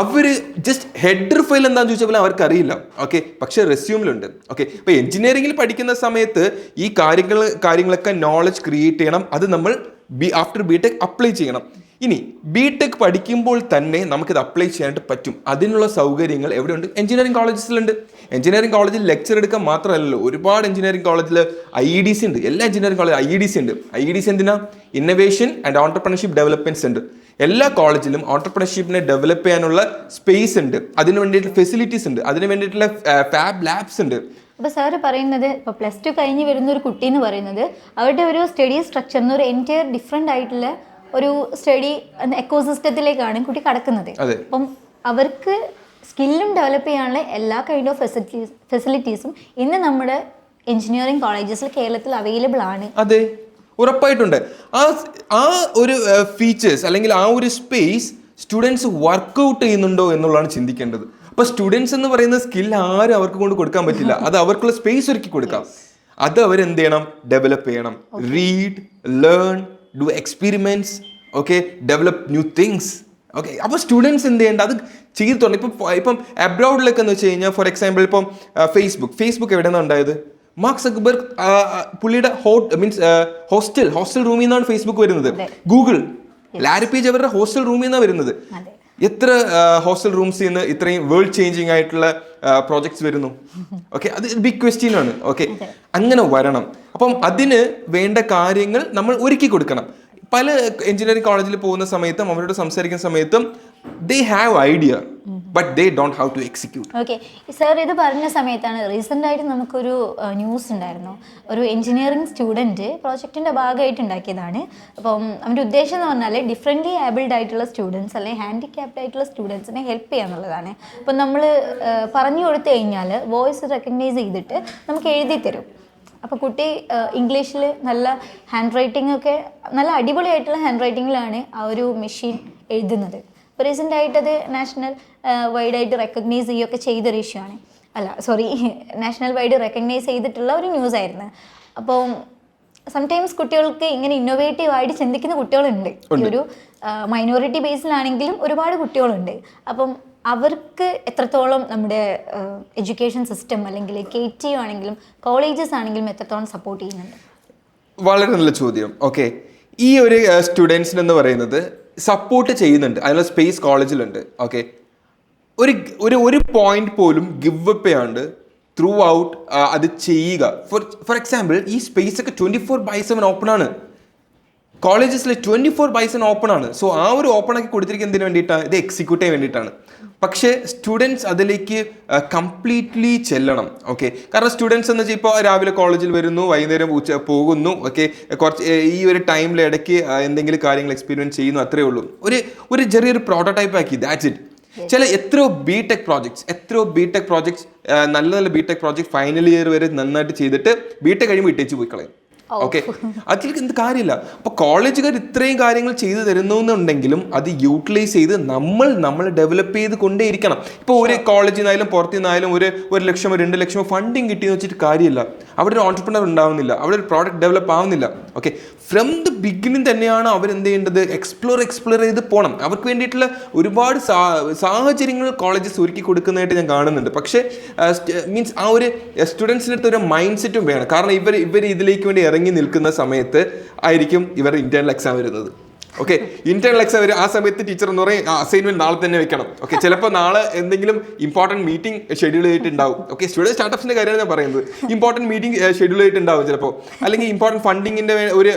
അവര് ജസ്റ്റ് ഹെഡർ ഫയൽ എന്താണെന്ന് ചോദിച്ചാൽ അവർക്ക് അറിയില്ല. ഓക്കെ, പക്ഷെ റെസ്യൂമിലുണ്ട്. ഓക്കെ, ഇപ്പൊ എഞ്ചിനീയറിംഗിൽ പഠിക്കുന്ന സമയത്ത് ഈ കാര്യങ്ങളൊക്കെ നോളജ് ക്രിയേറ്റ് ചെയ്യണം. അത് നമ്മൾ ആഫ്റ്റർ BTech അപ്ലൈ ചെയ്യണം. ഇനി BTech പഠിക്കുമ്പോൾ തന്നെ നമുക്കിത് അപ്ലൈ ചെയ്യാനായിട്ട് പറ്റും. അതിനുള്ള സൗകര്യങ്ങൾ എവിടെയുണ്ട്? എഞ്ചിനീയറിംഗ് കോളേജസിലുണ്ട്. എഞ്ചിനീയറിംഗ് കോളേജിൽ ലെക്ചർ എടുക്കാൻ മാത്രമല്ലല്ലോ, ഒരുപാട് എഞ്ചിനീയറിംഗ് കോളേജിൽ IEDC ഉണ്ട്. എല്ലാ എഞ്ചിനീയറിംഗ് കോളേജ് IEDC ഉണ്ട്. IEDC എന്തിനാ? Innovation and entrepreneurship development centre. എല്ലാ കോളേജിലും ഓൺടർപ്രണർഷിപ്പിനെ ഡെവലപ്പ് ചെയ്യാനുള്ള സ്പേസ് ഉണ്ട്, അതിന് വേണ്ടിയിട്ടുള്ള ഫെസിലിറ്റീസ് ഉണ്ട്, അതിന് വേണ്ടിയിട്ടുള്ള ഫാബ് ലാബ്സ് ഉണ്ട്. അപ്പോൾ സാറ് പറയുന്നത്, ഇപ്പോൾ +2 കഴിഞ്ഞ് വരുന്ന ഒരു കുട്ടി എന്ന് പറയുന്നത് അവരുടെ ഒരു സ്റ്റഡി സ്ട്രക്ചർ ഒരു എൻറ്റയർ ഡിഫറെൻ്റ് ആയിട്ടുള്ള ഒരു സ്റ്റഡി എക്കോസിസ്റ്റത്തിലേക്കാണ് കുട്ടി കടക്കുന്നത്. അപ്പം അവർക്ക് സ്കില്ലും ഡെവലപ്പ് ചെയ്യാനുള്ള എല്ലാ കൈൻഡ് ഓഫ് ഫെസിലിറ്റീസും ഇന്ന് നമ്മുടെ എഞ്ചിനീയറിംഗ് കോളേജസിൽ കേരളത്തിൽ അവൈലബിൾ ആണ്. അതെ, ഉറപ്പായിട്ടുണ്ട്. ആ ഒരു ഫീച്ചേഴ്സ് അല്ലെങ്കിൽ ആ ഒരു സ്പേസ് സ്റ്റുഡൻസ് വർക്ക്ഔട്ട് ചെയ്യുന്നുണ്ടോ എന്നുള്ളതാണ് ചിന്തിക്കേണ്ടത്. അപ്പൊ സ്റ്റുഡൻസ് എന്ന് പറയുന്ന സ്കിൽ ആരും അവർക്ക് കൊണ്ട് കൊടുക്കാൻ പറ്റില്ല, അത് അവർക്കുള്ള സ്പേസ് ഒരുക്കി കൊടുക്കാം. അത് അവരെന്ത് ചെയ്യണം? ഡെവലപ്പ് ചെയ്യണം. Read, learn, do experiments, okay, develop new things. Okay, അപ്പോൾ സ്റ്റുഡൻസ് എന്ത് ചെയ്യേണ്ട? അത് ചെയ്തിട്ടുണ്ട്. ഇപ്പം അബ്രോഡിലൊക്കെ എന്ന് വെച്ച് കഴിഞ്ഞാൽ, ഫോർ എക്സാമ്പിൾ ഇപ്പം ഫേസ്ബുക്ക് എവിടെയാണ് ഉണ്ടായത്? മാർക്ക് സക്കർബർഗ് പുള്ളിയുടെ ഹോസ്റ്റൽ റൂമിൽ നിന്നാണ് ഫേസ്ബുക്ക് വരുന്നത്. ഗൂഗിൾ, ലാരി പേജ് അവരുടെ ഹോസ്റ്റൽ റൂമിൽ നിന്നാണ് വരുന്നത്. എത്ര ഹോസ്റ്റൽ റൂംസിൽ നിന്ന് ഇത്രയും വേൾഡ് ചേഞ്ചിങ് ആയിട്ടുള്ള പ്രോജക്ട്സ് വരുന്നു? ഓക്കെ, അത് ബിഗ് ക്വസ്റ്റ്യൻ ആണ്. ഓക്കെ, അങ്ങനെ വരണം. അപ്പം അതിന് വേണ്ട കാര്യങ്ങൾ നമ്മൾ ഒരുക്കി കൊടുക്കണം. പല എഞ്ചിനീയറിംഗ് കോളേജിൽ പോകുന്ന സമയത്തും അവരോട് സംസാരിക്കുന്ന സമയത്തും they have idea but they don't how to execute. Okay sir, ഇത് പറഞ്ഞ സമയത്താണ് റീസെൻ്റ് ആയിട്ട് നമുക്കൊരു ന്യൂസ് ഉണ്ടായിരുന്നു. ഒരു എഞ്ചിനീയറിംഗ് സ്റ്റുഡൻറ്റ് പ്രോജക്റ്റിൻ്റെ ഭാഗമായിട്ട് ഉണ്ടാക്കിയതാണ്. അപ്പം അവൻ്റെ ഉദ്ദേശം എന്ന് പറഞ്ഞാൽ ഡിഫറെൻ്റ്ലി ഏബിൾഡ് ആയിട്ടുള്ള സ്റ്റുഡൻസ് അല്ലെങ്കിൽ ഹാൻഡിക്യാപ്ഡ് ആയിട്ടുള്ള സ്റ്റുഡൻസിനെ ഹെൽപ്പ് ചെയ്യുക എന്നുള്ളതാണ്. അപ്പം നമ്മൾ പറഞ്ഞു കൊടുത്തു കഴിഞ്ഞാൽ വോയിസ് റെക്കഗ്നൈസ് ചെയ്തിട്ട് നമുക്ക് എഴുതി തരും. അപ്പോൾ കുട്ടി ഇംഗ്ലീഷിൽ നല്ല ഹാൻഡ് റൈറ്റിംഗ് ഒക്കെ നല്ല അടിപൊളിയായിട്ടുള്ള ഹാൻഡ് റൈറ്റിങ്ങിലാണ് ആ ഒരു മെഷീൻ എഴുതുന്നത്. ഇപ്പോൾ റീസെൻ്റ് ആയിട്ടത് നാഷണൽ വൈഡായിട്ട് റെക്കഗ്നൈസ് ചെയ്യുകയൊക്കെ ചെയ്തൊരു ഇഷ്യൂ ആണ്. നാഷണൽ വൈഡ് റെക്കഗ്നൈസ് ചെയ്തിട്ടുള്ള ഒരു ന്യൂസ് ആയിരുന്നു. അപ്പോൾ സംടൈംസ് കുട്ടികൾക്ക് ഇങ്ങനെ ഇന്നോവേറ്റീവ് ആയിട്ട് ചിന്തിക്കുന്ന കുട്ടികളുണ്ട്. ഈ ഒരു മൈനോറിറ്റി ബേസിലാണെങ്കിലും ഒരുപാട് കുട്ടികളുണ്ട്. അപ്പം അവർക്ക് എത്രത്തോളം നമ്മുടെ എഡ്യൂക്കേഷൻ സിസ്റ്റം അല്ലെങ്കിൽ KTU ആണെങ്കിലും കോളേജസ് ആണെങ്കിലും എത്രത്തോളം സപ്പോർട്ട് ചെയ്യുന്നുണ്ട്? വളരെ നല്ല ചോദ്യം. ഓക്കെ, ഈ ഒരു സ്റ്റുഡൻസിനെന്ന് പറയുന്നത് സപ്പോർട്ട് ചെയ്യുന്നുണ്ട്, അതിനുള്ള സ്പേസ് കോളേജിലുണ്ട്. ഓക്കെ, ഒരു ഒരു ഒരു പോയിന്റ് പോലും ഗിവ് അപ്പ് ചെയ്യാണ്ട് ത്രൂ ഔട്ട് അത് ചെയ്യുക. ഫോർ എക്സാമ്പിൾ, ഈ സ്പേസ് ഒക്കെ 24/7 ഓപ്പൺ ആണ്. കോളേജസിൽ 24/7 ഓപ്പൺ ആണ്. സോ ആ ഒരു ഓപ്പൺ ആക്കി കൊടുത്തിരിക്കുന്നത് എന്തിനു വേണ്ടിയിട്ടാണ്? ഇത് എക്സിക്യൂട്ട് ചെയ്യാൻ വേണ്ടിയിട്ടാണ്. പക്ഷേ സ്റ്റുഡൻസ് അതിലേക്ക് കംപ്ലീറ്റ്ലി ചെല്ലണം. ഓക്കെ, കാരണം സ്റ്റുഡൻസ് എന്ന് വെച്ചാൽ ഇപ്പോൾ രാവിലെ കോളേജിൽ വരുന്നു, വൈകുന്നേരം പോകുന്നു. ഓക്കെ, കുറച്ച് ഈ ഒരു ടൈമിൽ ഇടയ്ക്ക് എന്തെങ്കിലും കാര്യങ്ങൾ എക്സ്പീരിയൻസ് ചെയ്യുന്നു, അത്രേ ഉള്ളൂ. ഒരു ചെറിയൊരു പ്രോട്ടോടൈപ്പ് ആക്കി, ദാറ്റ്സ് ഇറ്റ്. എത്രയോ ബിടെക് പ്രോജക്ട്സ് നല്ല നല്ല ബിടെക് പ്രോജക്ട് ഫൈനൽ ഇയർ വരെ നന്നായിട്ട് ചെയ്തിട്ട് ബിടെക് കഴിയുമ്പോൾ ഇട്ടേച്ച് പോയി കളയും. ഓക്കെ, അതിലേക്ക് എന്ത് കാര്യമില്ല. അപ്പൊ കോളേജുകാർ ഇത്രയും കാര്യങ്ങൾ ചെയ്തു തരുന്നുണ്ടെങ്കിലും അത് യൂട്ടിലൈസ് ചെയ്ത് നമ്മൾ ഡെവലപ്പ് ചെയ്ത് കൊണ്ടേയിരിക്കണം. ഇപ്പോൾ ഒരു കോളേജിൽ നിന്നായാലും പുറത്തു നിന്നായാലും ഒരു ലക്ഷമോ 2 ലക്ഷമോ ഫണ്ടിങ് കിട്ടിയെന്ന് വെച്ചിട്ട് കാര്യമില്ല. അവിടെ ഒരു ഓൺടർപ്രണർ ഉണ്ടാവുന്നില്ല, അവിടെ ഒരു പ്രോഡക്റ്റ് ഡെവലപ്പ് ആവുന്നില്ല. ഓക്കെ, ഫ്രം ദ ബിഗിനിങ് തന്നെയാണ് അവരെന്ത് ചെയ്യേണ്ടത്? എക്സ്പ്ലോർ ചെയ്ത് പോകണം. അവർക്ക് വേണ്ടിയിട്ടുള്ള ഒരുപാട് സാഹചര്യങ്ങൾ കോളേജസ് ഒരുക്കി കൊടുക്കുന്നതായിട്ട് ഞാൻ കാണുന്നുണ്ട്. പക്ഷേ മീൻസ് ആ ഒരു സ്റ്റുഡൻസിൻ്റെ അടുത്ത് ഒരു മൈൻഡ് സെറ്റും വേണം. കാരണം ഇവർ ഇതിലേക്ക് വേണ്ടി ഇറങ്ങി നിൽക്കുന്ന സമയത്ത് ആയിരിക്കും ഇവരുടെ ഇന്റേണൽ എക്സാം വരുന്നത്. ഓക്കെ, ഇന്റേണൽ എക്സാം വരും. ആ സമയത്ത് ടീച്ചർ എന്ന് പറയും അസൈൻമെന്റ് നാളെ തന്നെ വെക്കണം. ഓക്കെ, ചിലപ്പോൾ നാളെ എന്തെങ്കിലും ഇമ്പോർട്ടൻറ്റ് മീറ്റിംഗ് ഷെഡ്യൂൾ ചെയ്തിട്ടുണ്ടാവും. ഓക്കെ, സ്റ്റുഡൻറ് സ്റ്റാർട്ടപ്സിന്റെ കാര്യമാണ് ഞാൻ പറയുന്നത്. ഇമ്പോർട്ടൻറ്റ് മീറ്റിംഗ് ഷെഡ്യൂൾ ചെയ്തിട്ടുണ്ടാവും ചിലപ്പോൾ, അല്ലെങ്കിൽ ഇമ്പോർട്ടൻറ്റ് ഫണ്ടിങ്ങിന്റെ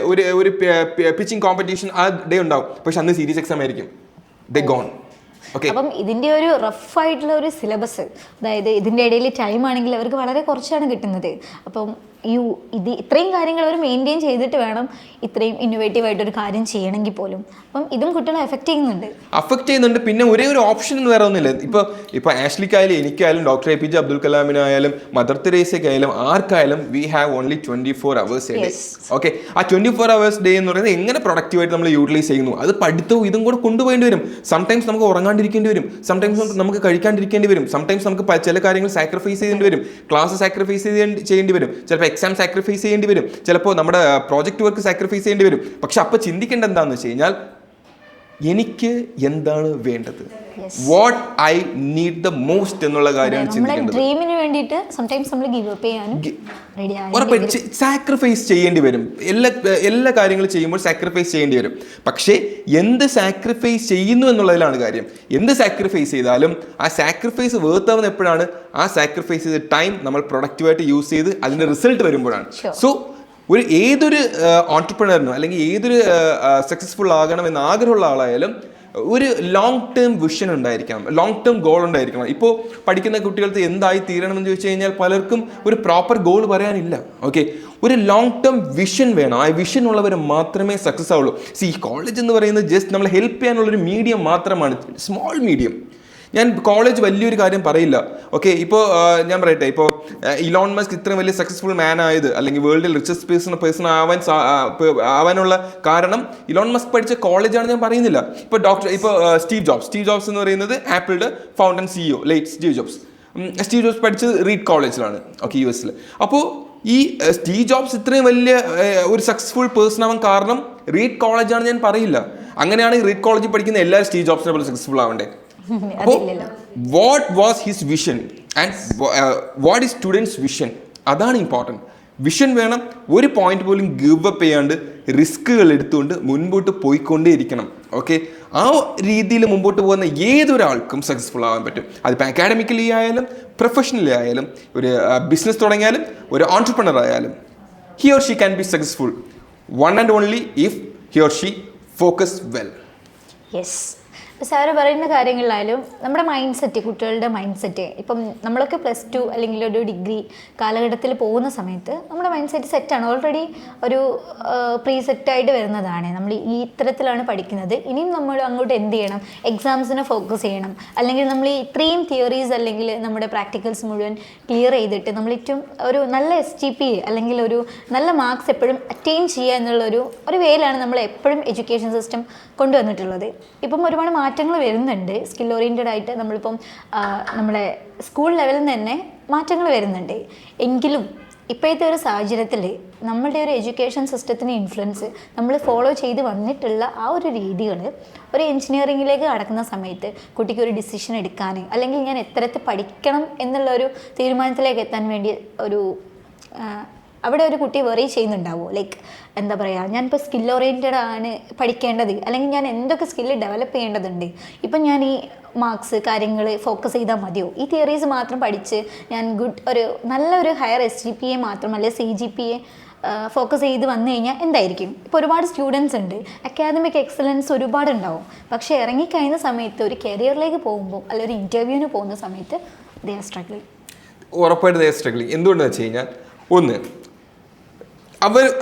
ഒരു പിച്ചിങ് കോമ്പറ്റീഷൻ ആ ഡേ ഉണ്ടാവും. പക്ഷെ അന്ന് സീരീസ് എക്സാം ആയിരിക്കും. ദേ ഗോൺ. അപ്പം ഇതിൻ്റെ ഒരു റഫ് ആയിട്ടുള്ള ഒരു സിലബസ്, അതായത് ഇതിൻ്റെ ഇടയിൽ ടൈം ആണെങ്കിൽ അവർക്ക് വളരെ കുറച്ചാണ് കിട്ടുന്നത്. അപ്പം ഇത്രയും കാര്യങ്ങൾ അവർ മെയിൻറ്റെയിൻ ചെയ്തിട്ട് വേണം ഇത്രയും ഇന്നോവേറ്റീവ് ആയിട്ടൊരു കാര്യം ചെയ്യണമെങ്കിൽ പോലും. അപ്പം ഇതും കുട്ടികളെ എഫക്റ്റ് ചെയ്യുന്നുണ്ട്. പിന്നെ ഒരേ ഒരു ഓപ്ഷൻ എന്ന് വേറെ ഒന്നുമില്ല. ഇപ്പോൾ ആഷ്ലിക്കായാലും എനിക്കായാലും ഡോക്ടർ APJ അബ്ദുൽ കലാമിനായാലും മദർ തെരേസയ്ക്കായാലും ആർക്കായാലും we have only 24 hours a day. Okay, ആ 24 hours ഡേ എന്ന് പറയുന്നത് എങ്ങനെ പ്രൊഡക്റ്റീവായിട്ട് നമ്മൾ യൂട്ടിലൈസ് ചെയ്യുന്നു, അത് പഠിത്തവും ഇതും കൂടെ കൊണ്ടുപോകേണ്ടി വരും. സംടൈംസ് നമുക്ക് ഉറങ്ങാണ്ടിരിക്കേണ്ടി വരും, സംടൈംസ് നമുക്ക് കഴിക്കാണ്ടിരിക്കേണ്ടി വരും, സംടൈംസ് നമുക്ക് ചില കാര്യങ്ങൾ സാക്രിഫൈസ് ചെയ്യേണ്ടി വരും, ക്ലാസ് സാക്രിഫൈസ് ചെയ്യേണ്ടി വരും, ചിലപ്പോൾ എക്സാം സാക്രിഫൈസ് ചെയ്യേണ്ടി വരും, ചിലപ്പോൾ നമ്മുടെ പ്രോജക്റ്റ് വർക്ക് സാക്രിഫൈസ് ചെയ്യേണ്ടി വരും. പക്ഷെ അപ്പോൾ ചിന്തിക്കേണ്ട എന്താണെന്ന് വെച്ച് കഴിഞ്ഞാൽ എനിക്ക് എന്താണ് വേണ്ടത്, what I need the most എന്നുള്ള കാര്യമാണ് ചിന്തിക്കേണ്ടത്. ഡ്രീമിന് വേണ്ടിയിട്ട് സംടൈംസ് നമ്മൾ ഗിവ് അപ്പ് ചെയ്യാനും ഉറപ്പായിട്ടും സാക്രിഫൈസ് ചെയ്യേണ്ടി വരും. എല്ലാ കാര്യങ്ങളും ചെയ്യുമ്പോൾ സാക്രിഫൈസ് ചെയ്യേണ്ടി വരും. പക്ഷേ എന്ത് സാക്രിഫൈസ് ചെയ്യുന്നു എന്നുള്ളതിലാണ് കാര്യം. എന്ത് സാക്രിഫൈസ് ചെയ്താലും ആ സാക്രിഫൈസ് വേർത്താവുന്ന എപ്പോഴാണ്? ആ സാക്രിഫൈസ് ചെയ്ത ടൈം നമ്മൾ പ്രൊഡക്റ്റീവായിട്ട് യൂസ് ചെയ്ത് അതിൻ്റെ റിസൾട്ട് വരുമ്പോഴാണ്. സോ ഏതൊരു ഓൺടർപ്രണറിനോ അല്ലെങ്കിൽ ഏതൊരു സക്സസ്ഫുൾ ആകണമെന്ന് ആഗ്രഹമുള്ള ആളായാലും ഒരു ലോങ് ടേം വിഷൻ ഉണ്ടായിരിക്കണം, ലോങ് ടേം ഗോൾ ഉണ്ടായിരിക്കണം. ഇപ്പോൾ പഠിക്കുന്ന കുട്ടികൾക്ക് എന്തായി തീരണമെന്ന് ചോദിച്ചു കഴിഞ്ഞാൽ പലർക്കും ഒരു പ്രോപ്പർ ഗോൾ പറയാനില്ല. ഓക്കെ, ഒരു ലോങ് ടേം വിഷൻ വേണം. ആ വിഷൻ ഉള്ളവർ മാത്രമേ സക്സസ് ആവുള്ളൂ. കോളേജ് എന്ന് പറയുന്നത് ജസ്റ്റ് നമ്മളെ ഹെൽപ്പ് ചെയ്യാനുള്ളൊരു മീഡിയം മാത്രമാണ്, സ്മോൾ മീഡിയം. ഞാൻ കോളേജ് വലിയൊരു കാര്യം പറയില്ല. ഓക്കെ, ഇപ്പോൾ ഞാൻ പറയട്ടെ, ഇപ്പോൾ ഇലോൺ മസ്ക് ഇത്രയും വലിയ സക്സസ്ഫുൾ മാൻ ആയത് അല്ലെങ്കിൽ വേൾഡിൽ റിച്ചസ്റ്റ് പേഴ്സൺ ആവാനുള്ള കാരണം ഇലോൺ മസ്ക് പഠിച്ച കോളേജാണ് ഞാൻ പറയുന്നില്ല. ഇപ്പോൾ സ്റ്റീവ് ജോബ്സ് എന്ന് പറയുന്നത് ആപ്പിളിൻ്റെ founder CEO late Steve jobs പഠിച്ചത് റീഡ് കോളേജിലാണ്. Okay, US. അപ്പോൾ ഈ സ്റ്റീവ് ജോബ്സ് ഇത്രയും വലിയ ഒരു സക്സസ്ഫുൾ പേഴ്സൺ ആവാൻ കാരണം റീഡ് കോളേജാണ് ഞാൻ പറയില്ല. അങ്ങനെയാണെങ്കിൽ റീഡ് കോളേജിൽ പഠിക്കുന്ന എല്ലാവരും സ്റ്റീവ് ജോബ്സിനെ പോലെ സക്സസ്ഫുൾ ആവണ്ടേ? What was his vision and what is students vision? അതാണ് ഇമ്പോർട്ടൻറ്റ്. വിഷൻ വേണം. ഒരു പോയിന്റ് പോലും ഗിവ് അപ്പ് ചെയ്യാണ്ട് റിസ്കുകൾ എടുത്തുകൊണ്ട് മുൻപോട്ട് പോയിക്കൊണ്ടേയിരിക്കണം. ഓക്കെ, ആ രീതിയിൽ മുമ്പോട്ട് പോകുന്ന ഏതൊരാൾക്കും സക്സസ്ഫുൾ ആവാൻ പറ്റും. അതിപ്പോൾ അക്കാഡമിക്കലി ആയാലും പ്രൊഫഷണലി ആയാലും ഒരു ബിസിനസ് തുടങ്ങിയാലും ഒരു ഓൺടർപ്രണർ ആയാലും he or she can be successful one and only if he or she focus well. Yes. Sir പറയുന്ന കാര്യങ്ങളിലായാലും നമ്മുടെ മൈൻഡ് സെറ്റ്, കുട്ടികളുടെ മൈൻഡ് സെറ്റ്, ഇപ്പം നമ്മളൊക്കെ +2 അല്ലെങ്കിൽ ഒരു ഡിഗ്രി കാലഘട്ടത്തിൽ പോകുന്ന സമയത്ത് നമ്മുടെ മൈൻഡ് സെറ്റ് സെറ്റാണ്, ഓൾറെഡി ഒരു പ്രീ സെറ്റായിട്ട് വരുന്നതാണ്. നമ്മൾ ഈ ഇത്തരത്തിലാണ് പഠിക്കുന്നത്. ഇനിയും നമ്മൾ അങ്ങോട്ട് എന്ത് ചെയ്യണം? എക്സാംസിനെ ഫോക്കസ് ചെയ്യണം. അല്ലെങ്കിൽ നമ്മൾ ഇത്രയും തിയറീസ് അല്ലെങ്കിൽ നമ്മുടെ പ്രാക്ടിക്കൽസ് മുഴുവൻ ക്ലിയർ ചെയ്തിട്ട് നമ്മൾ ഏറ്റവും ഒരു നല്ല SGP അല്ലെങ്കിൽ ഒരു നല്ല മാർക്സ് എപ്പോഴും അറ്റൈൻ ചെയ്യുക എന്നുള്ളൊരു വേയിലാണ് നമ്മൾ എപ്പോഴും എഡ്യൂക്കേഷൻ സിസ്റ്റം കൊണ്ടുവന്നിട്ടുള്ളത്. ഇപ്പം ഒരുപാട് മാറ്റങ്ങൾ വരുന്നുണ്ട്. സ്കിൽ ഓറിയൻറ്റഡ് ആയിട്ട് നമ്മളിപ്പം നമ്മുടെ സ്കൂൾ ലെവലിൽ നിന്ന് തന്നെ മാറ്റങ്ങൾ വരുന്നുണ്ട്. എങ്കിലും ഇപ്പോഴത്തെ ഒരു സാഹചര്യത്തിൽ നമ്മളുടെ ഒരു എഡ്യൂക്കേഷൻ സിസ്റ്റത്തിൻ്റെ ഇൻഫ്ലുവൻസ് നമ്മൾ ഫോളോ ചെയ്ത് വന്നിട്ടുള്ള ആ ഒരു രീതികൾ ഒരു എൻജിനീയറിങ്ങിലേക്ക് കടക്കുന്ന സമയത്ത് കുട്ടിക്ക് ഒരു ഡിസിഷൻ എടുക്കാൻ അല്ലെങ്കിൽ ഞാൻ എത്രത്തിൽ പഠിക്കണം എന്നുള്ള ഒരു തീരുമാനത്തിലേക്ക് എത്താൻ വേണ്ടി ഒരു അവിടെ ഒരു കുട്ടി വെറി ചെയ്യുന്നുണ്ടാവുമോ, ലൈക്ക് എന്താ പറയുക, ഞാനിപ്പോൾ സ്കിൽ ഓറിയൻറ്റഡ് ആണ് പഠിക്കേണ്ടത്, അല്ലെങ്കിൽ ഞാൻ എന്തൊക്കെ സ്കില്ല് ഡെവലപ്പ് ചെയ്യേണ്ടതുണ്ട്, ഇപ്പം ഞാൻ ഈ മാർക്സ് കാര്യങ്ങൾ ഫോക്കസ് ചെയ്താൽ മതിയോ, ഈ തിയറീസ് മാത്രം പഠിച്ച് ഞാൻ നല്ലൊരു ഹയർ SGPA മാത്രം അല്ലെങ്കിൽ CGPA ഫോക്കസ് ചെയ്ത് വന്നു കഴിഞ്ഞാൽ എന്തായിരിക്കും? ഇപ്പോൾ ഒരുപാട് സ്റ്റുഡൻസ് ഉണ്ട്, അക്കാദമിക് എക്സലൻസ് ഒരുപാടുണ്ടാവും, പക്ഷേ ഇറങ്ങിക്കഴിയുന്ന സമയത്ത് ഒരു കരിയറിലേക്ക് പോകുമ്പോൾ അല്ലെങ്കിൽ ഒരു ഇൻ്റർവ്യൂവിന് പോകുന്ന സമയത്ത് ദേ ആർ സ്ട്രഗ്ലിങ്. ഉറപ്പായിട്ട് ദേ ആർ സ്ട്രഗ്ലിങ്. എന്തുകൊണ്ടെന്ന് വെച്ച് കഴിഞ്ഞാൽ, ഒന്ന്,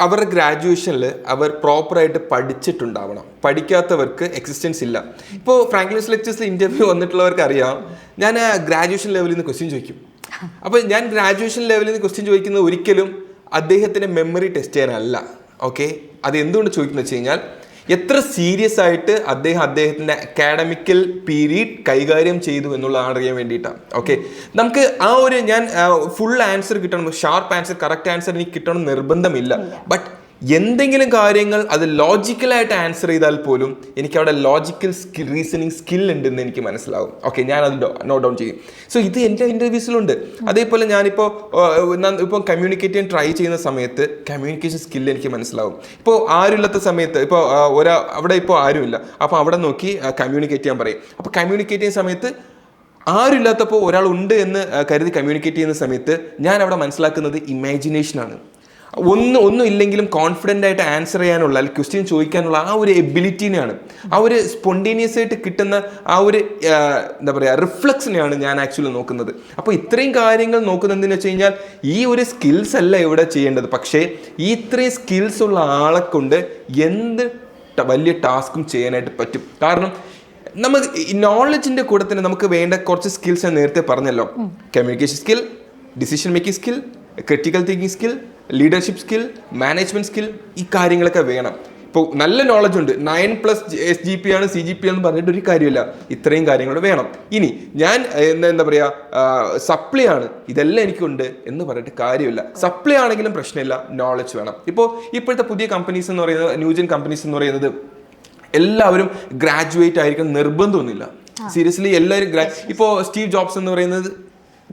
അവരുടെ ഗ്രാജുവേഷനിൽ അവർ പ്രോപ്പറായിട്ട് പഠിച്ചിട്ടുണ്ടാവണം. പഠിക്കാത്തവർക്ക് എക്സിസ്റ്റൻസ് ഇല്ല. ഇപ്പോൾ ഫ്രാങ്ക്ലിൻ ലെക്ചേഴ്സിൽ ഇൻ്റർവ്യൂ വന്നിട്ടുള്ളവർക്ക് അറിയാം, ഞാൻ ഗ്രാജുവേഷൻ ലെവലിൽ നിന്ന് ക്വസ്റ്റ്യൻ ചോദിക്കും. അപ്പോൾ ഞാൻ ഗ്രാജുവേഷൻ ലെവലിൽ നിന്ന് ക്വസ്റ്റ്യൻ ചോദിക്കുന്നത് ഒരിക്കലും അദ്ദേഹത്തിൻ്റെ മെമ്മറി ടെസ്റ്റ് ചെയ്യാനല്ല. ഓക്കെ, അത് എന്തുകൊണ്ട് ചോദിക്കുന്നത് വെച്ച് കഴിഞ്ഞാൽ, എത്ര സീരിയസ് ആയിട്ട് അദ്ദേഹത്തിൻ്റെ അക്കാഡമിക്കൽ പീരീഡ് കൈകാര്യം ചെയ്തു എന്നുള്ളതാണ് അറിയാൻ വേണ്ടിയിട്ടാണ്. ഓക്കെ, നമുക്ക് ഞാൻ ഫുൾ ആൻസർ കിട്ടണം, ഷാർപ്പ് ആൻസർ, കറക്റ്റ് ആൻസർ എനിക്ക് കിട്ടണം നിർബന്ധമില്ല. ബട്ട് എന്തെങ്കിലും കാര്യങ്ങൾ അത് ലോജിക്കലായിട്ട് ആൻസർ ചെയ്താൽ പോലും എനിക്ക് അവിടെ ലോജിക്കൽ റീസണിങ് സ്കിൽ ഉണ്ടെന്ന് എനിക്ക് മനസ്സിലാവും. ഓക്കെ, ഞാനത് നോട്ട് ഡൗൺ ചെയ്യും. സോ ഇത് എൻ്റെ ഇൻ്റർവ്യൂസിലുണ്ട്. അതേപോലെ ഞാനിപ്പോൾ കമ്മ്യൂണിക്കേറ്റ് ചെയ്യാൻ ട്രൈ ചെയ്യുന്ന സമയത്ത് കമ്മ്യൂണിക്കേഷൻ സ്കിൽ എനിക്ക് മനസ്സിലാവും. ഇപ്പോൾ ആരുമില്ലാത്ത സമയത്ത് അവിടെ ഇപ്പോൾ ആരുമില്ല, അപ്പോൾ അവിടെ നോക്കി കമ്മ്യൂണിക്കേറ്റ് ചെയ്യാൻ പറയും. അപ്പോൾ കമ്മ്യൂണിക്കേറ്റ് ചെയ്യുന്ന സമയത്ത് ആരുമില്ലാത്തപ്പോൾ ഒരാൾ ഉണ്ട് എന്ന് കരുതി കമ്മ്യൂണിക്കേറ്റ് ചെയ്യുന്ന സമയത്ത് ഞാൻ അവിടെ മനസ്സിലാക്കുന്നത് ഇമാജിനേഷനാണ്. ഒന്നും ഇല്ലെങ്കിലും കോൺഫിഡൻ്റ് ആയിട്ട് ആൻസർ ചെയ്യാനുള്ള, അല്ലെങ്കിൽ ക്വസ്റ്റ്യൻ ചോദിക്കാനുള്ള ആ ഒരു എബിലിറ്റിനെയാണ്, ആ ഒരു സ്പോണ്ടേനിയസ് ആയിട്ട് കിട്ടുന്ന ആ ഒരു എന്താ പറയുക റിഫ്ലക്സിനെയാണ് ഞാൻ ആക്ച്വലി നോക്കുന്നത്. അപ്പോൾ ഇത്രയും കാര്യങ്ങൾ നോക്കുന്നതെന്ന് വെച്ച് കഴിഞ്ഞാൽ ഈ ഒരു സ്കിൽസ് അല്ല ഇവിടെ ചെയ്യേണ്ടത്, പക്ഷേ ഈ ഇത്രയും സ്കിൽസ് ഉള്ള ആളെ കൊണ്ട് എന്ത് വലിയ ടാസ്കും ചെയ്യാനായിട്ട് പറ്റും. കാരണം നോളജിൻ്റെ കൂടെ തന്നെ നമുക്ക് വേണ്ട കുറച്ച് സ്കിൽസ് ഞാൻ നേരത്തെ പറഞ്ഞല്ലോ. Communication skill, decision making skill, critical thinking skill, leadership skill, management skill, ഈ കാര്യങ്ങളൊക്കെ വേണം. ഇപ്പോൾ നല്ല നോളജ് ഉണ്ട്, 9+ SGPA ആണ് CGPA എന്ന് പറഞ്ഞിട്ട് ഒരു കാര്യമില്ല, ഇത്രയും കാര്യങ്ങൾ വേണം. ഇനി ഞാൻ എന്താ പറയുക സപ്ലൈ ആണ്, ഇതെല്ലാം എനിക്കുണ്ട് എന്ന് പറഞ്ഞിട്ട് കാര്യമില്ല. സപ്ലൈ ആണെങ്കിലും പ്രശ്നമില്ല, നോളജ് വേണം. ഇപ്പോഴത്തെ പുതിയ കമ്പനീസ് എന്ന് പറയുന്നത്, ന്യൂജൻ കമ്പനീസ് എന്ന് പറയുന്നത് എല്ലാവരും ഗ്രാജുവേറ്റ് ആയിരിക്കണം നിർബന്ധമൊന്നുമില്ല. സീരിയസ്ലി എല്ലാവരും ഇപ്പോൾ സ്റ്റീവ് ജോബ്സ് എന്ന് പറയുന്നത്